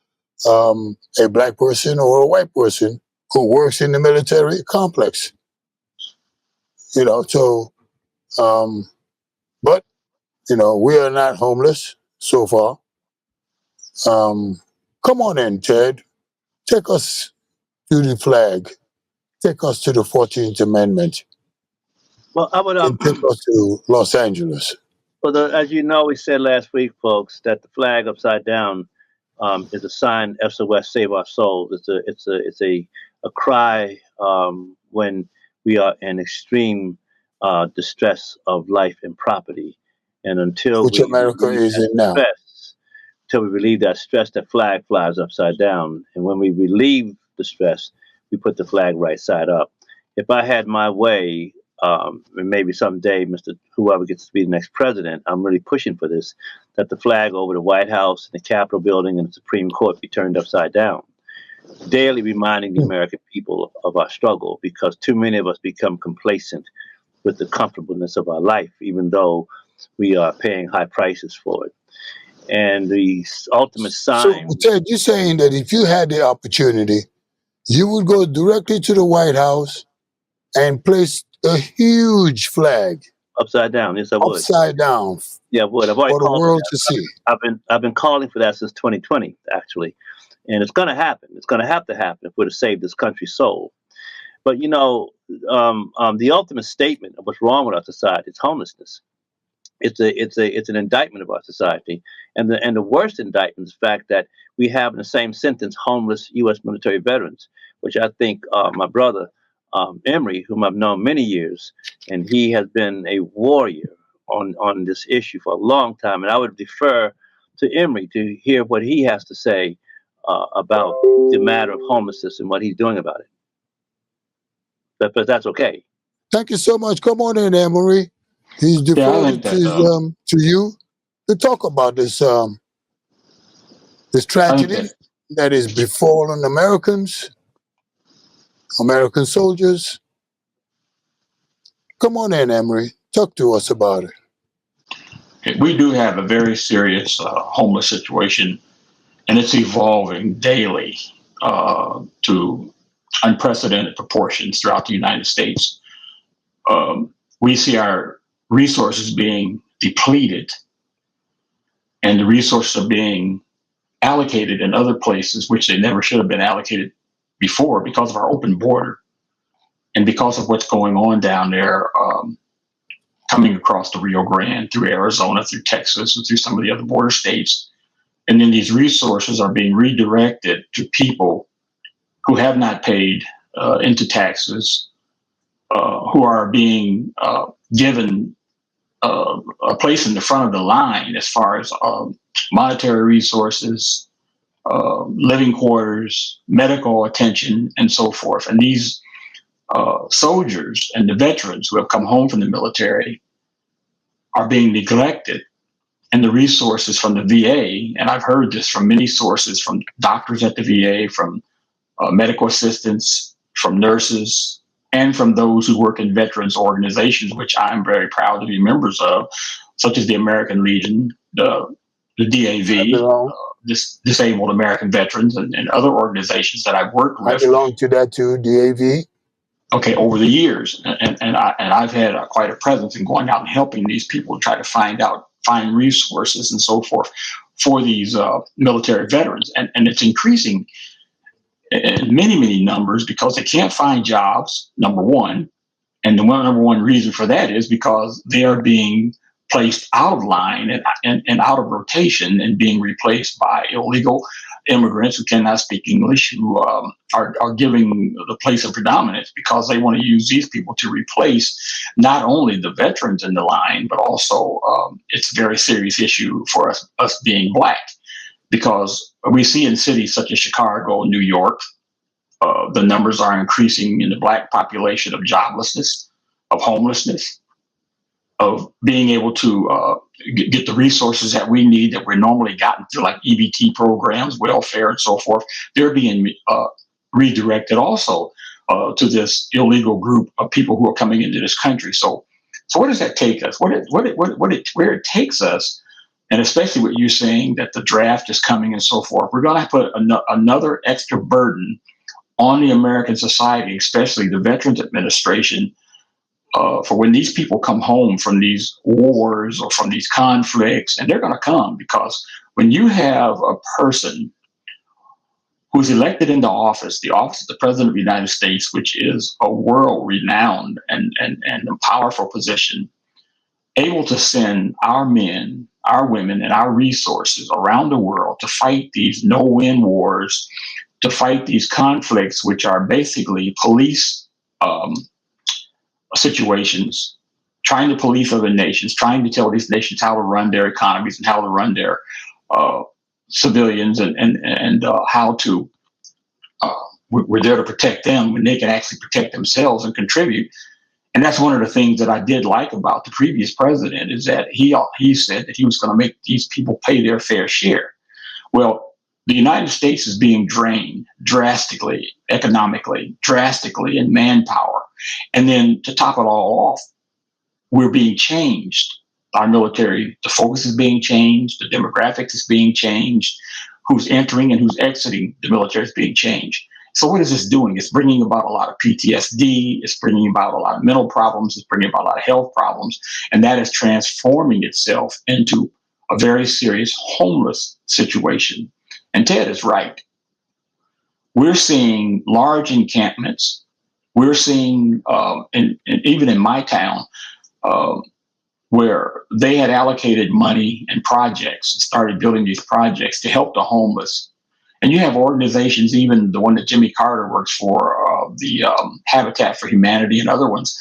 a black person or a white person who works in the military complex. But we are not homeless so far. Come on in, Ted. Take us to the flag. Take us to the 14th Amendment. Well, I would And take us to Los Angeles. Well, as you know, we said last week, folks, that the flag upside down is a sign SOS Save Our Souls. It's a cry when we are in extreme distress of life and property, and until Which America is in now. Until we relieve that stress, the flag flies upside down, and when we relieve the stress, we put the flag right side up. If I had my way, and maybe someday, whoever gets to be the next president, I'm really pushing for this, that the flag over the White House, and the Capitol building, and the Supreme Court be turned upside down, daily reminding the American people of our struggle, because too many of us become complacent with the comfortableness of our life, even though we are paying high prices for it. And the ultimate sign... So, Ted, you're saying that if you had the opportunity, you would go directly to the White House and place a huge flag upside down. Yes, I would. Upside down. Yeah, I would. I've already for the world to see. I've been calling for that since 2020, actually, and it's going to happen. It's going to have to happen if we're to save this country's soul. But the ultimate statement of what's wrong with our society is homelessness. It's an indictment of our society, and the worst indictment is the fact that we have in the same sentence homeless U.S. military veterans, which I think my brother Emery, whom I've known many years, and he has been a warrior on this issue for a long time, and I would defer to Emery to hear what he has to say about the matter of homelessness and what he's doing about it. But that's okay. Thank you so much. Come on in, Emery. He's devoted to you to talk about this tragedy that is befallen Americans, American soldiers. Come on in, Emery. Talk to us about it. We do have a very serious homeless situation, and it's evolving daily to unprecedented proportions throughout the United States. We see our resources being depleted, and the resources are being allocated in other places which they never should have been allocated before because of our open border and because of what's going on down there, coming across the Rio Grande, through Arizona, through Texas, and through some of the other border states. And then these resources are being redirected to people who have not paid into taxes, who are being given a place in the front of the line as far as monetary resources, living quarters, medical attention, and so forth. And these soldiers and the veterans who have come home from the military are being neglected. And the resources from the VA, and I've heard this from many sources, from doctors at the VA, from medical assistants, from nurses, and from those who work in veterans organizations, which I'm very proud to be members of, such as the American Legion, the DAV, Disabled American Veterans, and other organizations that I've worked with. I belong to that too, DAV. Okay, over the years, and I've had quite a presence in going out and helping these people try to find resources and so forth for these military veterans, and it's increasing in many numbers because they can't find jobs, number one, and the number one reason for that is because they are being placed out of line and out of rotation and being replaced by illegal immigrants who cannot speak English, who are giving the place of predominance because they want to use these people to replace not only the veterans in the line, but also it's a very serious issue for us being Black, because we see in cities such as Chicago and New York, the numbers are increasing in the Black population of joblessness, of homelessness, of being able to get the resources that we need that we're normally gotten through like EBT programs, welfare, and so forth. They're being redirected also to this illegal group of people who are coming into this country. So where does that take us? Where it takes us, and especially what you're saying that the draft is coming and so forth, we're going to put another extra burden on the American society, especially the Veterans Administration, for when these people come home from these wars or from these conflicts, and they're going to come because when you have a person who's elected into office, the office of the President of the United States, which is a world-renowned and a powerful position, able to send our men, our women, and our resources around the world to fight these no-win wars, to fight these conflicts, which are basically police situations, trying to police other nations, trying to tell these nations how to run their economies and how to run their civilians and how to, we're there to protect them when they can actually protect themselves and contribute. And that's one of the things that I did like about the previous president is that he said that he was going to make these people pay their fair share. Well, the United States is being drained drastically, economically, drastically in manpower. And then to top it all off, we're being changed. Our military, the focus is being changed. The demographics is being changed. Who's entering and who's exiting the military is being changed. So what is this doing? It's bringing about a lot of PTSD. It's bringing about a lot of mental problems. It's bringing about a lot of health problems. And that is transforming itself into a very serious homeless situation. And Ted is right. We're seeing large encampments. We're seeing, and even in my town, where they had allocated money and projects and started building these projects to help the homeless. And you have organizations, even the one that Jimmy Carter works for, the Habitat for Humanity and other ones,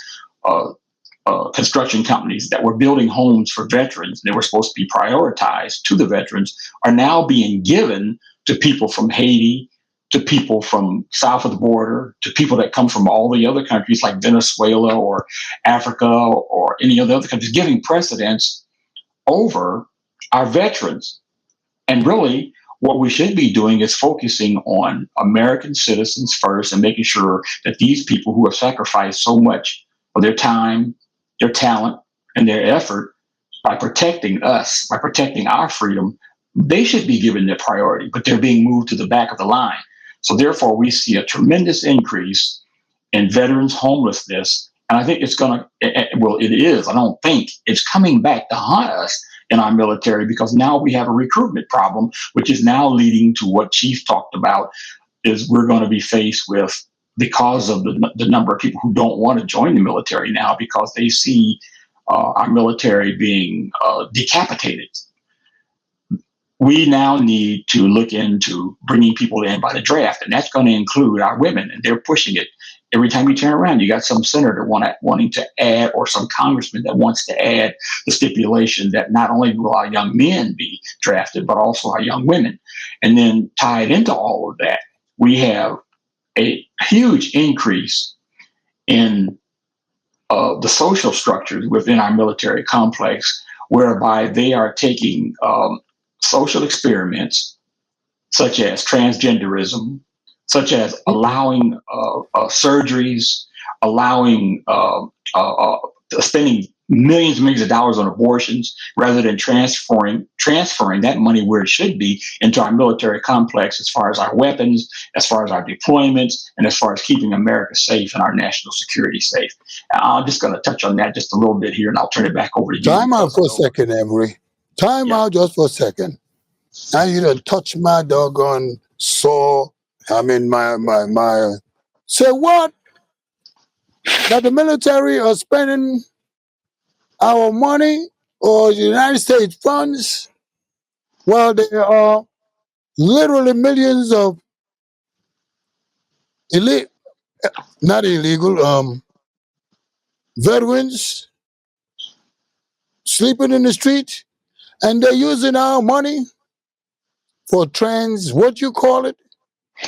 construction companies that were building homes for veterans. They were supposed to be prioritized to the veterans, are now being given to people from Haiti, to people from south of the border, to people that come from all the other countries like Venezuela or Africa or any of the other countries, giving precedence over our veterans. And really, what we should be doing is focusing on American citizens first and making sure that these people who have sacrificed so much of their time, their talent, and their effort by protecting us, by protecting our freedom, they should be given their priority, but they're being moved to the back of the line. So therefore, we see a tremendous increase in veterans homelessness. And I think it's going to, well, it is, I don't think, it's coming back to haunt us in our military, because now we have a recruitment problem, which is now leading to what Chief talked about, is we're going to be faced with, because of the number of people who don't want to join the military now because they see our military being decapitated. We now need to look into bringing people in by the draft, and that's going to include our women, and they're pushing it. Every time you turn around, you got some senator wanting to add, or some congressman that wants to add the stipulation that not only will our young men be drafted, but also our young women. And then tied into all of that, we have a huge increase in the social structures within our military complex, whereby they are taking social experiments such as transgenderism, such as allowing surgeries, allowing spending millions and millions of dollars on abortions, rather than transferring that money where it should be into our military complex, as far as our weapons, as far as our deployments, and as far as keeping America safe and our national security safe. I'm just going to touch on that just a little bit here, and I'll turn it back over to you. Time out for a second, Emery. Time out just for a second. Now you done touch my doggone sore. I mean, my. Say what? That the military are spending our money or the United States funds, while there are literally millions of not illegal, veterans sleeping in the street, and they're using our money for what you call it?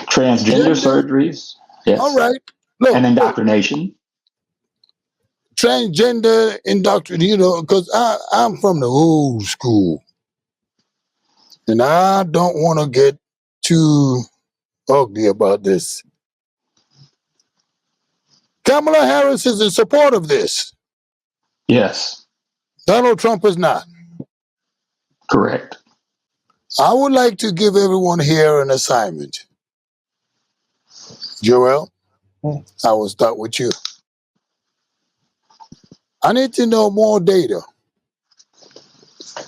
Transgender surgeries. Yes. All right. Look, and indoctrination. Transgender indoctrination, because I'm from the old school. And I don't want to get too ugly about this. Kamala Harris is in support of this. Yes. Donald Trump is not. Correct. I would like to give everyone here an assignment. Joel, I will start with you. I need to know more data.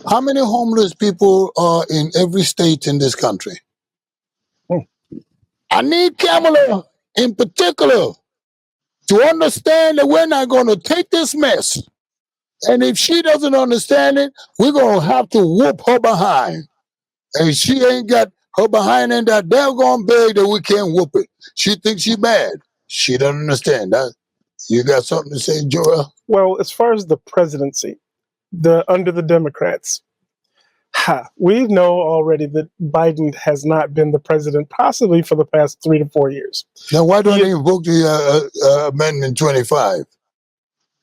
How many homeless people are in every state in this country? I need Kamala in particular to understand that we're not going to take this mess. And if she doesn't understand it, we're going to have to whoop her behind. And she ain't got her behind in that daggone bag that we can't whoop it. She thinks she bad. She doesn't understand that. You got something to say, Joel? Well, as far as the presidency, under the Democrats, we know already that Biden has not been the president possibly for the past 3 to 4 years. Now, why don't they invoke the Amendment 25?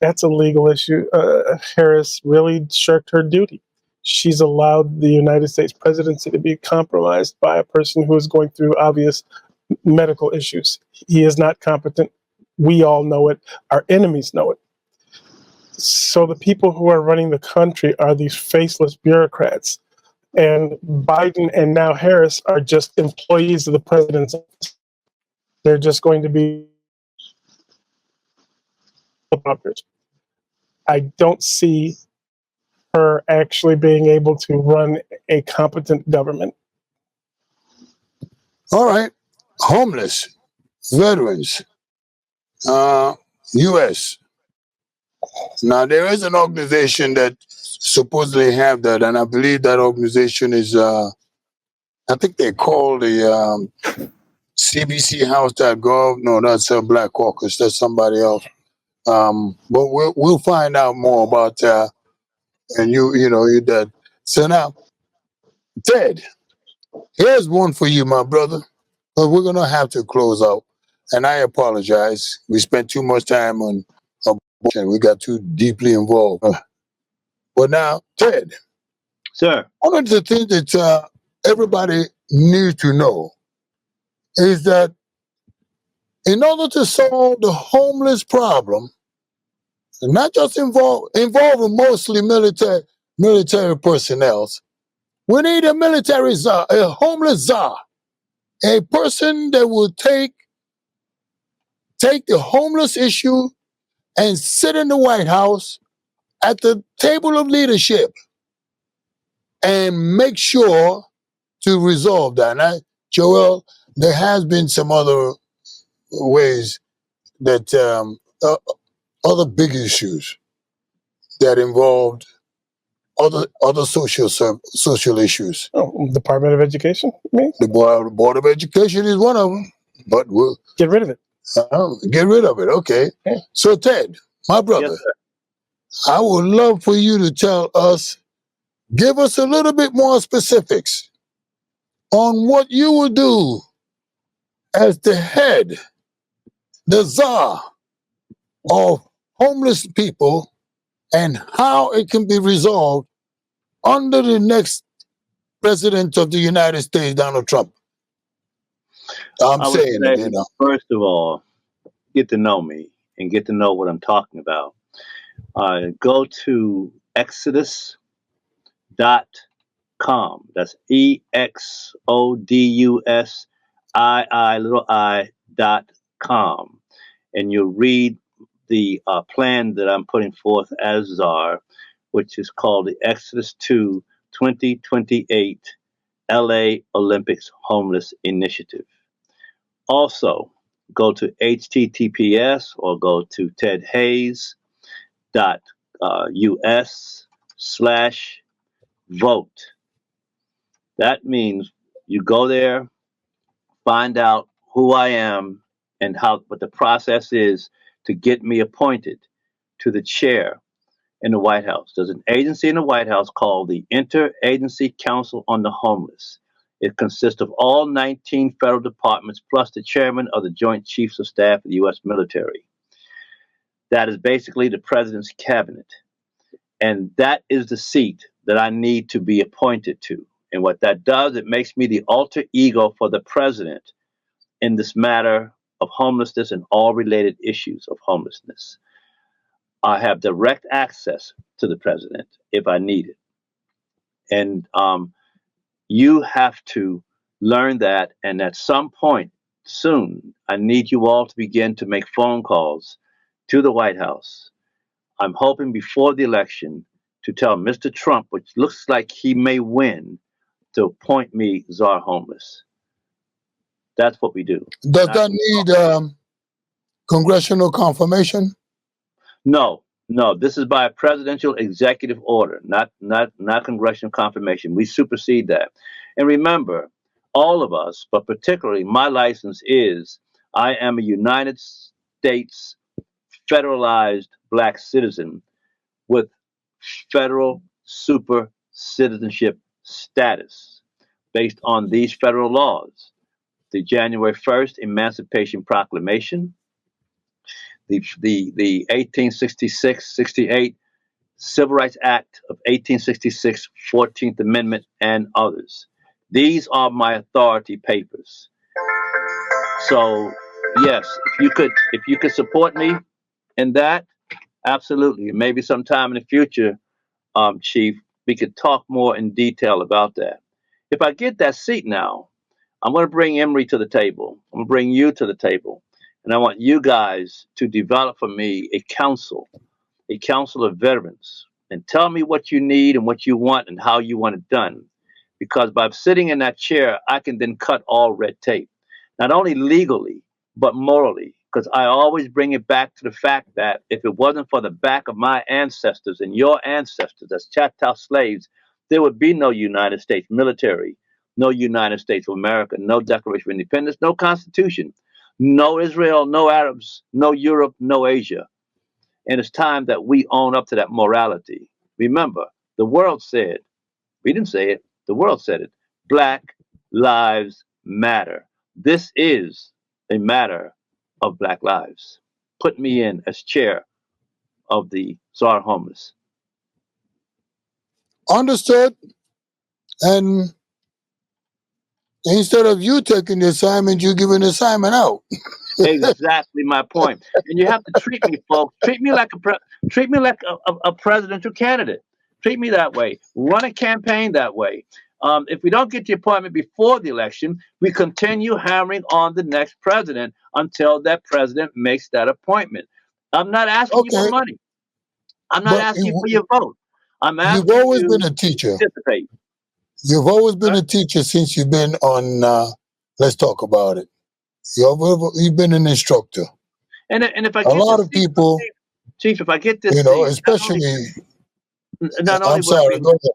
That's a legal issue. Harris really shirked her duty. She's allowed the United States presidency to be compromised by a person who is going through obvious medical issues. He is not competent. We all know it. Our enemies know it. So the people who are running the country are these faceless bureaucrats. And Biden and now Harris are just employees of the president's office. They're just going to be operators. I don't see her actually being able to run a competent government. All right. Homeless, veterans, U.S. Now, there is an organization that supposedly have that, and I believe that organization is, I think they call the CBCHouse.gov. No, that's a Black Caucus. That's somebody else. But we'll find out more about that. And you that. So now, Ted, here's one for you, my brother. But we're gonna have to close out, and I apologize. We spent too much time on abortion. We got too deeply involved. But now, Ted, Sir. one of the things that everybody needs to know is that in order to solve the homeless problem, not just involving mostly military personnel. We need a military czar, a homeless czar, a person that will take the homeless issue and sit in the White House at the table of leadership and make sure to resolve that. Now, Joel, there has been some other ways that other big issues that involved other social issues. Oh, Department of Education, you mean? The Board of Education is one of them, but we'll Get rid of it. get rid of it. Okay. Yeah. So Ted, my brother, Yes, sir. I would love for you to tell us, give us a little bit more specifics on what you will do as the head, the czar of homeless people, and how it can be resolved under the next president of the United States, Donald Trump. I'm I would saying say, it, you know. first of all, get to know me and get to know what I'm talking about. Go to exodus.com. That's EXODUSII.com. And you'll read the plan that I'm putting forth as czar, which is called the Exodus 2 2028 LA Olympics Homeless Initiative. Also, go to https or go to tedhayes.us/vote. That means you go there, find out who I am and what the process is to get me appointed to the chair in the White House. There's an agency in the White House called the Interagency Council on the Homeless. It consists of all 19 federal departments plus the chairman of the Joint Chiefs of Staff of the U.S. military. That is basically the president's cabinet. And that is the seat that I need to be appointed to. And what that does, it makes me the alter ego for the president in this matter of homelessness and all related issues of homelessness. I have direct access to the president if I need it. And you have to learn that. And at some point soon, I need you all to begin to make phone calls to the White House. I'm hoping before the election to tell Mr. Trump, which looks like he may win, to appoint me czar homeless. That's what we do. Does that need congressional confirmation? No. This is by a presidential executive order, not congressional confirmation. We supersede that. And remember, all of us, but particularly my license is, I am a United States federalized black citizen with federal super citizenship status based on these federal laws. The January 1st Emancipation Proclamation, the 1866-68 Civil Rights Act of 1866, 14th Amendment, and others. These are my authority papers. So, yes, if you could support me in that, absolutely. Maybe sometime in the future, Chief, we could talk more in detail about that. If I get that seat now, I'm going to bring Emory to the table. I'm going to bring you to the table. And I want you guys to develop for me a council of veterans, and tell me what you need and what you want and how you want it done. Because by sitting in that chair, I can then cut all red tape, not only legally, but morally. Because I always bring it back to the fact that if it wasn't for the back of my ancestors and your ancestors as Choctaw slaves, there would be no United States military, no United States of America, no Declaration of Independence, no Constitution, no Israel, no Arabs, no Europe, no Asia. And it's time that we own up to that morality. Remember, the world said, we didn't say it, the world said it, Black Lives Matter. This is a matter of Black lives. Put me in as chair of the Czar Homeless. Understood. And instead of you taking the assignment, you give an assignment out. Exactly my point. And you have to treat me, folks. Treat me like a presidential candidate. Treat me that way. Run a campaign that way. If we don't get the appointment before the election, we continue hammering on the next president until that president makes that appointment. I'm not asking you for Okay, money. I'm not but asking you for your vote. I'm you've asking always been you a to teacher. participate. You've always been Huh? a teacher since you've been on. Let's talk about it. You've been an instructor. And if I A get lot this of seat, people, Chief, if I get this seat, especially. not only I'm will I be sorry. able Go ahead.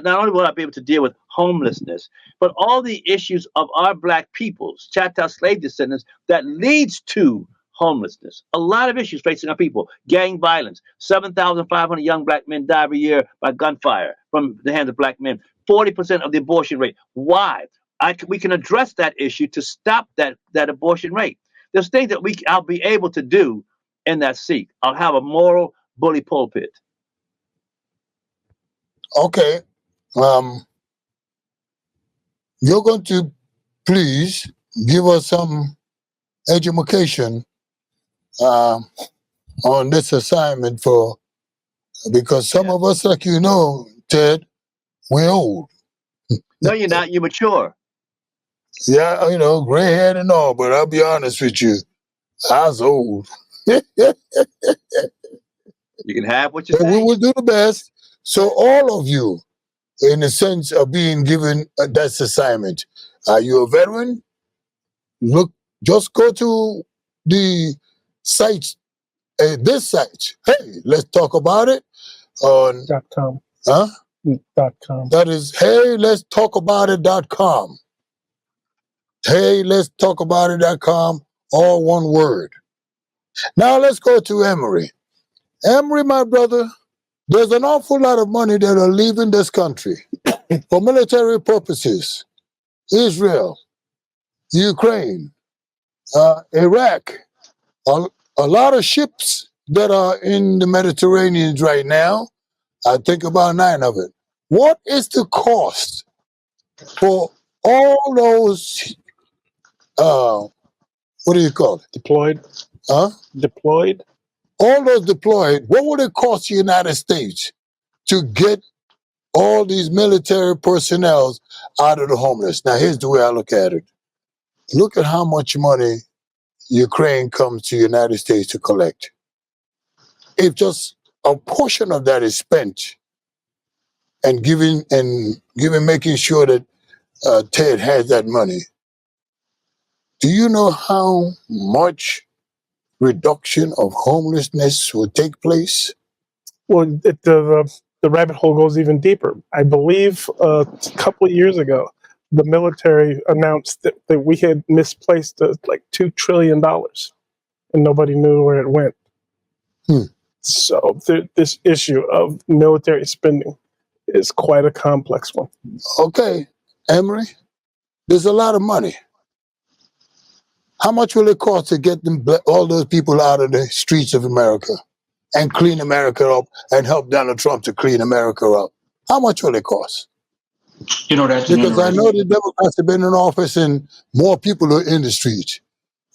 not only will I be able to deal with homelessness, but all the issues of our black peoples, Choctaw slave descendants, that leads to homelessness. A lot of issues facing our people. Gang violence. 7,500 young black men die every year by gunfire from the hands of black men. 40% of the abortion rate. Why? We can address that issue to stop that abortion rate. There's things that I'll be able to do in that seat. I'll have a moral bully pulpit. Okay. Um, you're going to please give us some education uh, on this assignment because some of us, like Ted, we're old. No, you're not. You're mature. Yeah, gray haired and all, but I'll be honest with you, I was old. But You can have what you we say. will do the best. So all of you, in the sense of being given that assignment, are you a veteran? Just go to the site, this site. Hey, let's talk about it on, .com. huh? .com. That is, hey, let's talk about it.com. Hey, let's talk about it.com, all one word. Now let's go to Emory. Emory, my brother, there's an awful lot of money that are leaving this country for military purposes. Israel, Ukraine, Iraq, a lot of ships that are in the Mediterranean right now. I think about 9 of it. What is the cost for all those, what do you call it? Deployed. Huh? Deployed. All those deployed, what would it cost the United States to get all these military personnel out of the homeless? Now, here's the way I look at it. Look at how much money Ukraine comes to the United States to collect. If just a portion of that is spent and making sure that Ted has that money, do you know how much reduction of homelessness would take place? Well, the rabbit hole goes even deeper. I believe a couple of years ago, the military announced that we had misplaced like $2 trillion and nobody knew where it went. So this issue of military spending is quite a complex one. Okay, Emory, there's a lot of money. How much will it cost to get all those people out of the streets of America and clean America up and help Donald Trump to clean America up? How much will it cost? That's an Because I know interesting. the Democrats have been in office and more people are in the streets.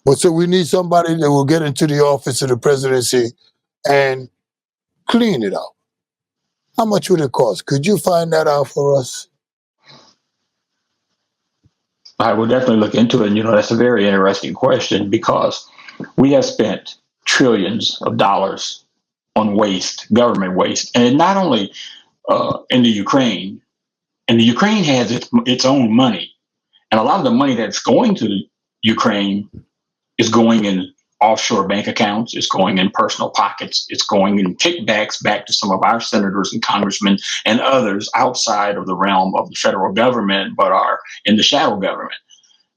But so we need somebody that will get into the office of the presidency and clean it up. How much would it cost? Could you find that out for us? I will definitely look into it. That's a very interesting question because we have spent trillions of dollars on waste, government waste, and not only in the Ukraine. And the Ukraine has its own money, and a lot of the money that's going to the Ukraine is going in offshore bank accounts. It's going in personal pockets. It's going in kickbacks back to some of our senators and congressmen and others outside of the realm of the federal government, but are in the shadow government.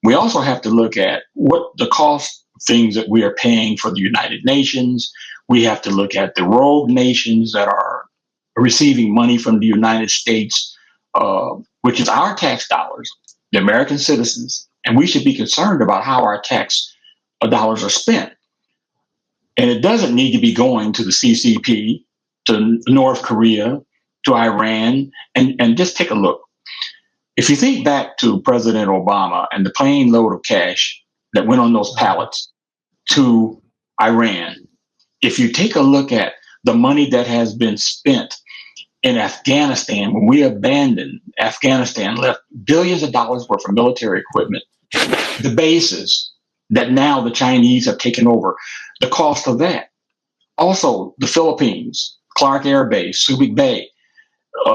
We also have to look at what the cost of things that we are paying for the United Nations. We have to look at the rogue nations that are receiving money from the United States, which is our tax dollars, the American citizens, and we should be concerned about how our tax dollars are spent. And it doesn't need to be going to the CCP, to North Korea, to Iran, and just take a look. If you think back to President Obama and the plane load of cash that went on those pallets to Iran. If you take a look at the money that has been spent in Afghanistan, when we abandoned Afghanistan, left billions of dollars worth of military equipment, the bases that now the Chinese have taken over, the cost of that. Also, the Philippines, Clark Air Base, Subic Bay.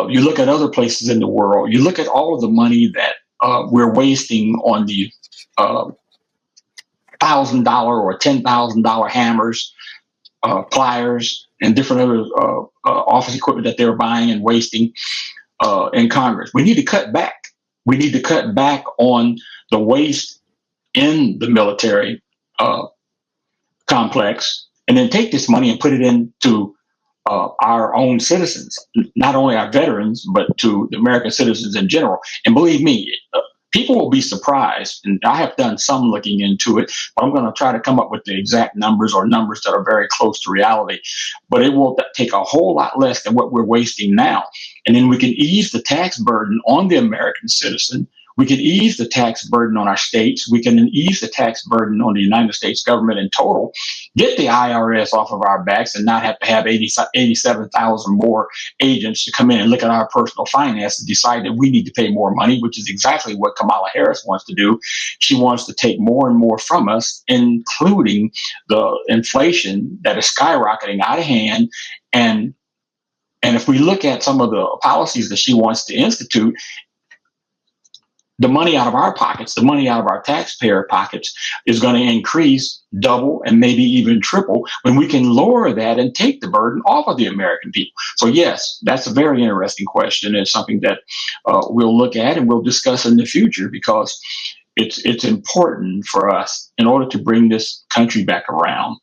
You look at other places in the world, you look at all of the money that we're wasting on the $1,000 or $10,000 hammers, pliers, and different other office equipment that they're buying and wasting in Congress. We need to cut back. We need to cut back on the waste in the military complex, and then take this money and put it into our own citizens, not only our veterans, but to the American citizens in general. And believe me, people will be surprised, and I have done some looking into it, but I'm going to try to come up with the exact numbers or numbers that are very close to reality. But it will take a whole lot less than what we're wasting now. And then we can ease the tax burden on the American citizen. We can ease the tax burden on our states. We can ease the tax burden on the United States government in total, get the IRS off of our backs and not have to have 87,000 more agents to come in and look at our personal finances and decide that we need to pay more money, which is exactly what Kamala Harris wants to do. She wants to take more and more from us, including the inflation that is skyrocketing out of hand. And if we look at some of the policies that she wants to institute, the money out of our pockets, the money out of our taxpayer pockets is going to increase double and maybe even triple when we can lower that and take the burden off of the American people. So yes, that's a very interesting question. It's something that we'll look at and we'll discuss in the future, because it's important for us in order to bring this country back around.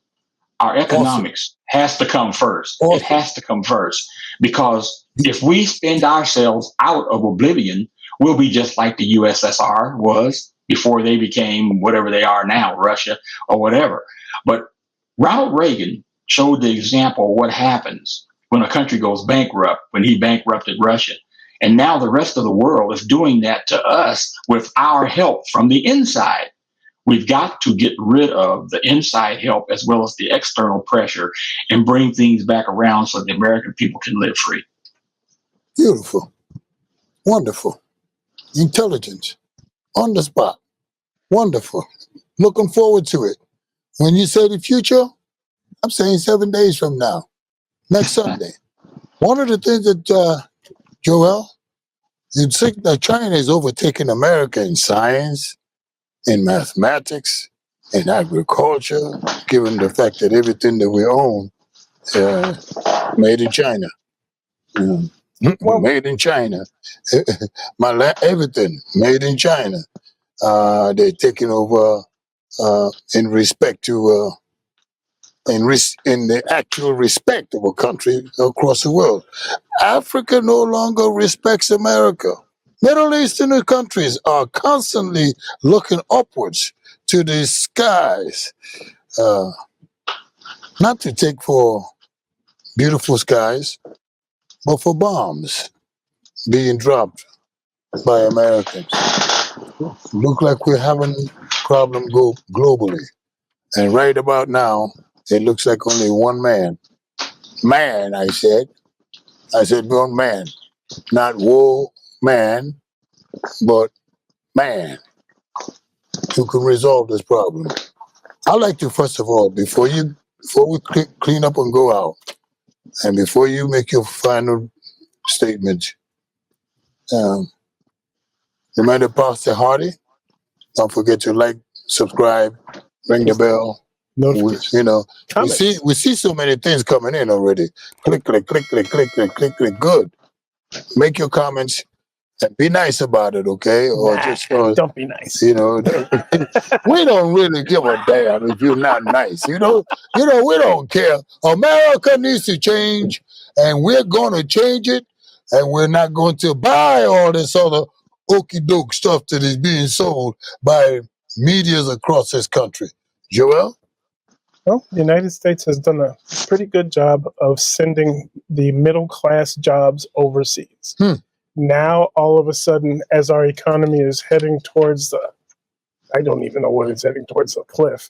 Our economics has to come first. It has to come first, because if we spend ourselves out of oblivion, we'll be just like the USSR was before they became whatever they are now, Russia or whatever. But Ronald Reagan showed the example of what happens when a country goes bankrupt, when he bankrupted Russia. And now the rest of the world is doing that to us with our help from the inside. We've got to get rid of the inside help as well as the external pressure and bring things back around so the American people can live free. Beautiful. Wonderful. Intelligent. On the spot. Wonderful. Looking forward to it. When you say the future, I'm saying 7 days from now. Next Sunday. One of the things that, Joel, you'd think that China is overtaking America in science, in mathematics, in agriculture, given the fact that everything that we own made in China. Made in China. Everything made in China. They're taking over in respect to in the actual respect of a country across the world. Africa no longer respects America. Middle Eastern countries are constantly looking upwards to the skies, not to take for beautiful skies, but for bombs being dropped by Americans. Look like we're having problem globally. And right about now, it looks like only one man. Man, I said one man. Not man, but man, who can resolve this problem. I'd like to, first of all, before we clean up and go out, and before you make your final statement, remember Pastor Hardy? Don't forget to like, subscribe, ring the bell. We see so many things coming in already. Click. Good. Make your comments and be nice about it, okay? Or don't be nice. We don't really give a damn if you're not nice. We don't care. America needs to change, and we're gonna change it, and we're not going to buy all this other okey-doke stuff that is being sold by medias across this country. Joel? Well, the United States has done a pretty good job of sending the middle-class jobs overseas. Now, all of a sudden, as our economy is heading towards I don't even know what it's heading towards, a cliff.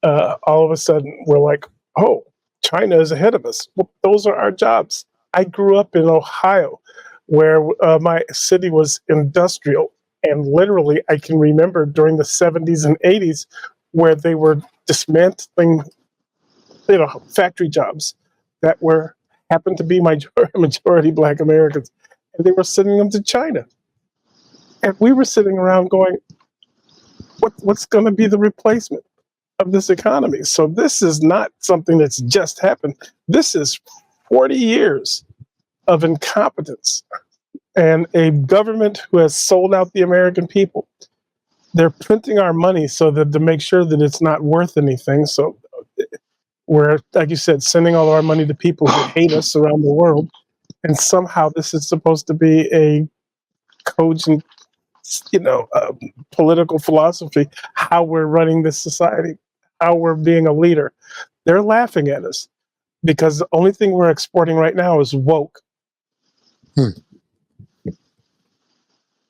all of a sudden we're like, oh, China is ahead of us. Well, those are our jobs. I grew up in Ohio, where my city was industrial. And literally, I can remember during the 70s and 80s where they were dismantling, factory jobs that happened to be majority Black Americans. And they were sending them to China. And we were sitting around going, what's going to be the replacement of this economy? So this is not something that's just happened. This is 40 years of incompetence and a government who has sold out the American people. They're printing our money so that to make sure that it's not worth anything. So we're, like you said, sending all of our money to people who hate us around the world. And somehow this is supposed to be a cogent, political philosophy, how we're running this society, how we're being a leader. They're laughing at us because the only thing we're exporting right now is woke.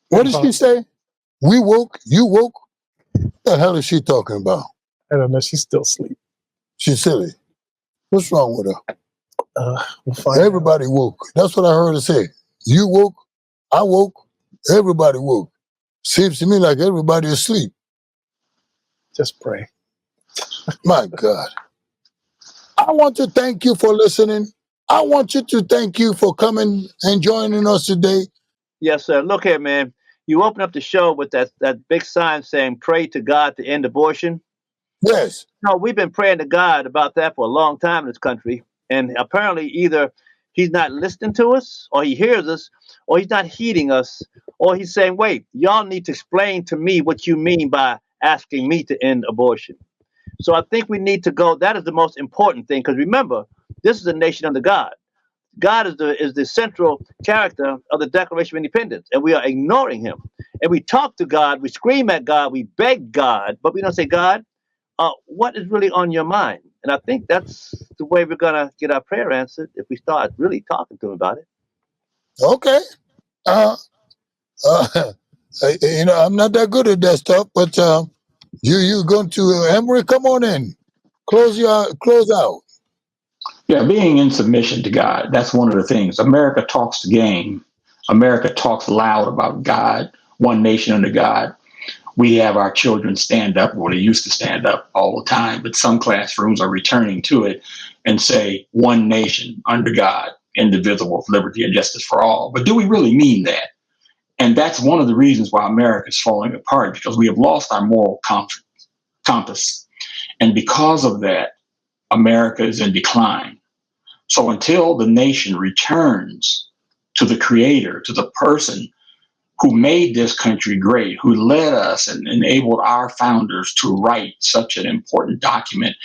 What did she say? We woke? You woke? What the hell is she talking about? I don't know. She's still asleep. She's silly. What's wrong with her? We'll find Everybody woke. That's what I heard her say. You woke, I woke, everybody woke. Seems to me like everybody is asleep. Just pray. My God. I want to thank you for listening. I want you to thank you for coming and joining us today. Yes, sir. Look here, man. You open up the show with that big sign saying, pray to God to end abortion. Yes. No, we've been praying to God about that for a long time in this country. And apparently either he's not listening to us, or he hears us, or he's not heeding us, or he's saying, wait, y'all need to explain to me what you mean by asking me to end abortion. So I think we need to go. That is the most important thing, because remember, this is a nation under God. God is the central character of the Declaration of Independence, and we are ignoring him. And we talk to God, we scream at God, we beg God, but we don't say, God, what is really on your mind? And I think that's the way we're going to get our prayer answered, if we start really talking to him about it. Okay. I'm not that good at that stuff, but you going to Emory? Come on in. Close out. Yeah, being in submission to God, that's one of the things. America talks the game. America talks loud about God, one nation under God. We have our children stand up, well, they used to stand up all the time, but some classrooms are returning to it and say, one nation under God, indivisible, with liberty and justice for all. But do we really mean that? And that's one of the reasons why America is falling apart, because we have lost our moral compass. And because of that, America is in decline. So until the nation returns to the creator, to the person who made this country great, who led us and enabled our founders to write such an important document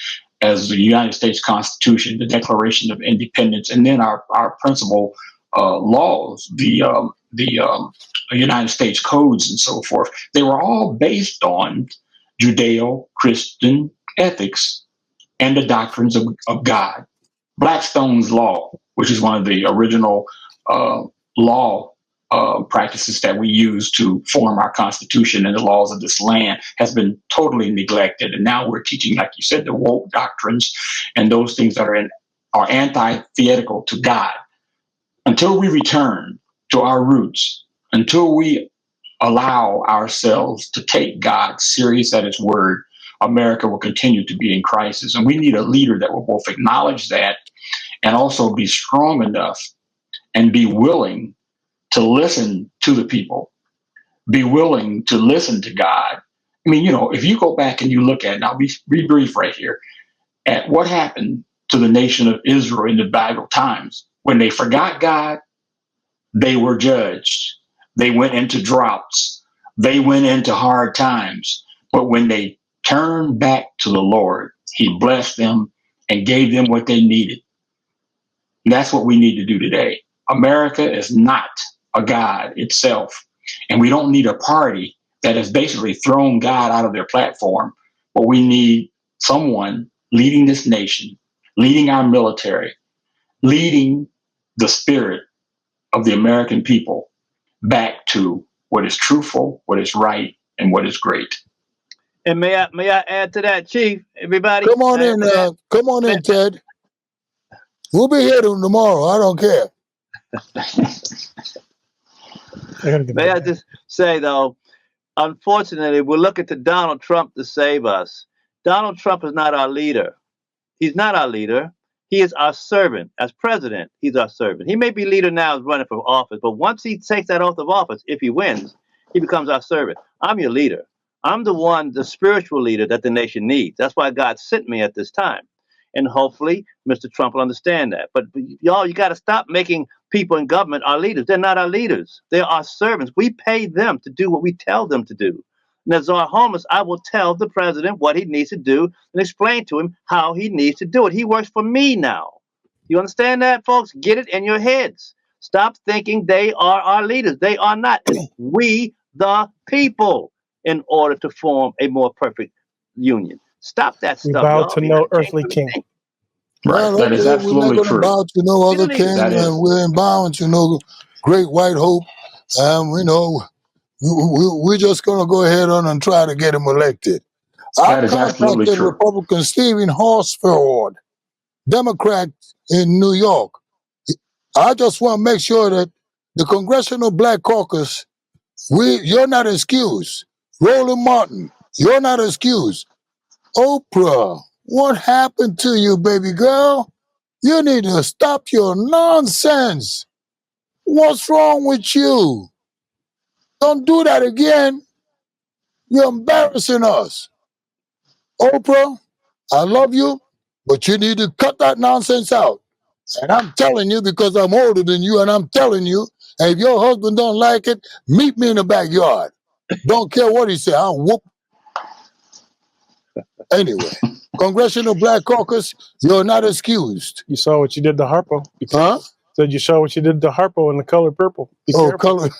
as the United States Constitution, the Declaration of Independence, and then our principal laws, the United States codes and so forth, they were all based on Judeo-Christian ethics and the doctrines of God. Blackstone's Law, which is one of the original law practices that we use to form our Constitution and the laws of this land, has been totally neglected. And now we're teaching, like you said, the woke doctrines and those things that are antithetical to God. Until we return to our roots, until we allow ourselves to take God serious at his word, America will continue to be in crisis. And we need a leader that will both acknowledge that and also be strong enough and be willing to listen to the people, be willing to listen to God. I mean, if you go back and you look at, and I'll be brief right here, at what happened to the nation of Israel in the Bible times. When they forgot God, they were judged. They went into droughts. They went into hard times. But when they turned back to the Lord, he blessed them and gave them what they needed. And that's what we need to do today. America is not a God itself. And we don't need a party that has basically thrown God out of their platform. But we need someone leading this nation, leading our military, leading the spirit of the American people back to what is truthful, what is right, and what is great. And may I add to that, Chief? Everybody, Come on may I add in, to that? come on May, in, Ted. We'll be here tomorrow. I don't care. may I just say though, unfortunately, we're looking to Donald Trump to save us. Donald Trump is not our leader. He's not our leader. He is our servant. As president, he's our servant. He may be leader now, running for office, but once he takes that oath of office, if he wins, he becomes our servant. I'm your leader. I'm the one, the spiritual leader that the nation needs. That's why God sent me at this time. And hopefully, Mr. Trump will understand that. But y'all, you got to stop making people in government our leaders. They're not our leaders. They're our servants. We pay them to do what we tell them to do. And as our homeless, I will tell the president what he needs to do and explain to him how he needs to do it. He works for me now. You understand that, folks? Get it in your heads. Stop thinking they are our leaders. They are not. It's we, the people, in order to form a more perfect union. Stop that We stuff, bow y'all. to no earthly king. Right. Well, That is okay, we're not absolutely going to true. bow to no We other don't need to. king, That and is. we're bound to no great white hope. You know, we're just going to go ahead on and try to get him elected. That I've is absolutely contacted true. Republican Stephen Horsford, Democrat in New York. I just want to make sure that the Congressional Black Caucus, you're not excused. Roland Martin, you're not excused. Oprah, what happened to you, baby girl? You need to stop your nonsense. What's wrong with you? Don't do that again. You're embarrassing us. Oprah, I love you, but you need to cut that nonsense out. And I'm telling you because I'm older than you, and I'm telling you, and if your husband don't like it, meet me in the backyard. Don't care what he say, I'll whoop. Anyway, Congressional Black Caucus, you're not excused. You saw what you did to Harpo. Be Huh? careful. Said you saw what you did to Harpo in The Color Purple. Be Oh, careful. color.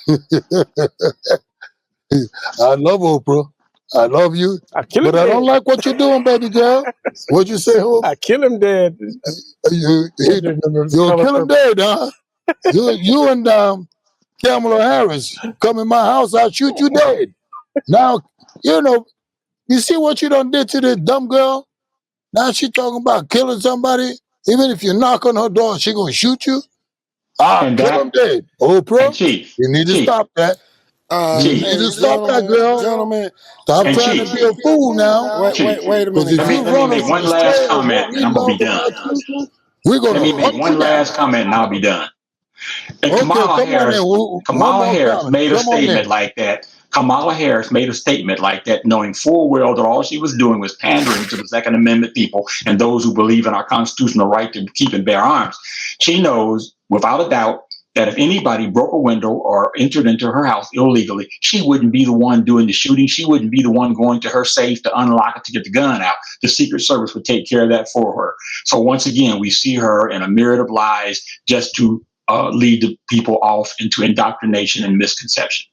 I love Oprah. I love you. I kill him But I dead. don't like what you're doing, baby girl. What'd you say, Hope? I kill him dead. You'll Color kill him Purple. dead, huh? You and Kamala Harris come in my house, I'll shoot you dead. Now, you see what you done did to this dumb girl? Now she talking about killing somebody. Even if you knock on her door, she gonna shoot you? I'll And kill him that, dead. and Oprah, Chief, you need to Chief, stop that. You Chief, need Hey, to stop that, girl. gentlemen, Stop and trying to Chief, be a fool now. Chief. wait a Because minute, if you Let me run make us one astray last of what comment, we and I'm gonna be love done. about you, we're Let gonna me make hunt you one down. last comment, and I'll be done. And Okay, come on in. One Kamala more Harris comment. made a Come on statement in. like that. Kamala Harris made a statement like that, knowing full well that all she was doing was pandering to the Second Amendment people and those who believe in our constitutional right to keep and bear arms. She knows, without a doubt, that if anybody broke a window or entered into her house illegally, she wouldn't be the one doing the shooting. She wouldn't be the one going to her safe to unlock it to get the gun out. The Secret Service would take care of that for her. So once again, we see her in a myriad of lies just to lead the people off into indoctrination and misconception.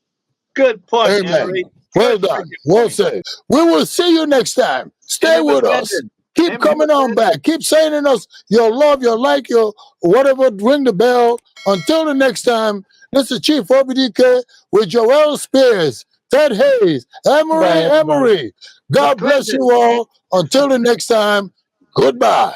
Good point, Amen. Emory. Well Good done. freaking Well point. said. We will see you next time. Stay Emory with us. Brendan. Keep Emory coming on Brendan. back. Keep sending us your love, your like, your whatever. Ring the bell. Until the next time, this is Chief OBDK with Joel Spears, Ted Hayes, Bye, everybody. Emery. God bless you all. Until the next time, goodbye.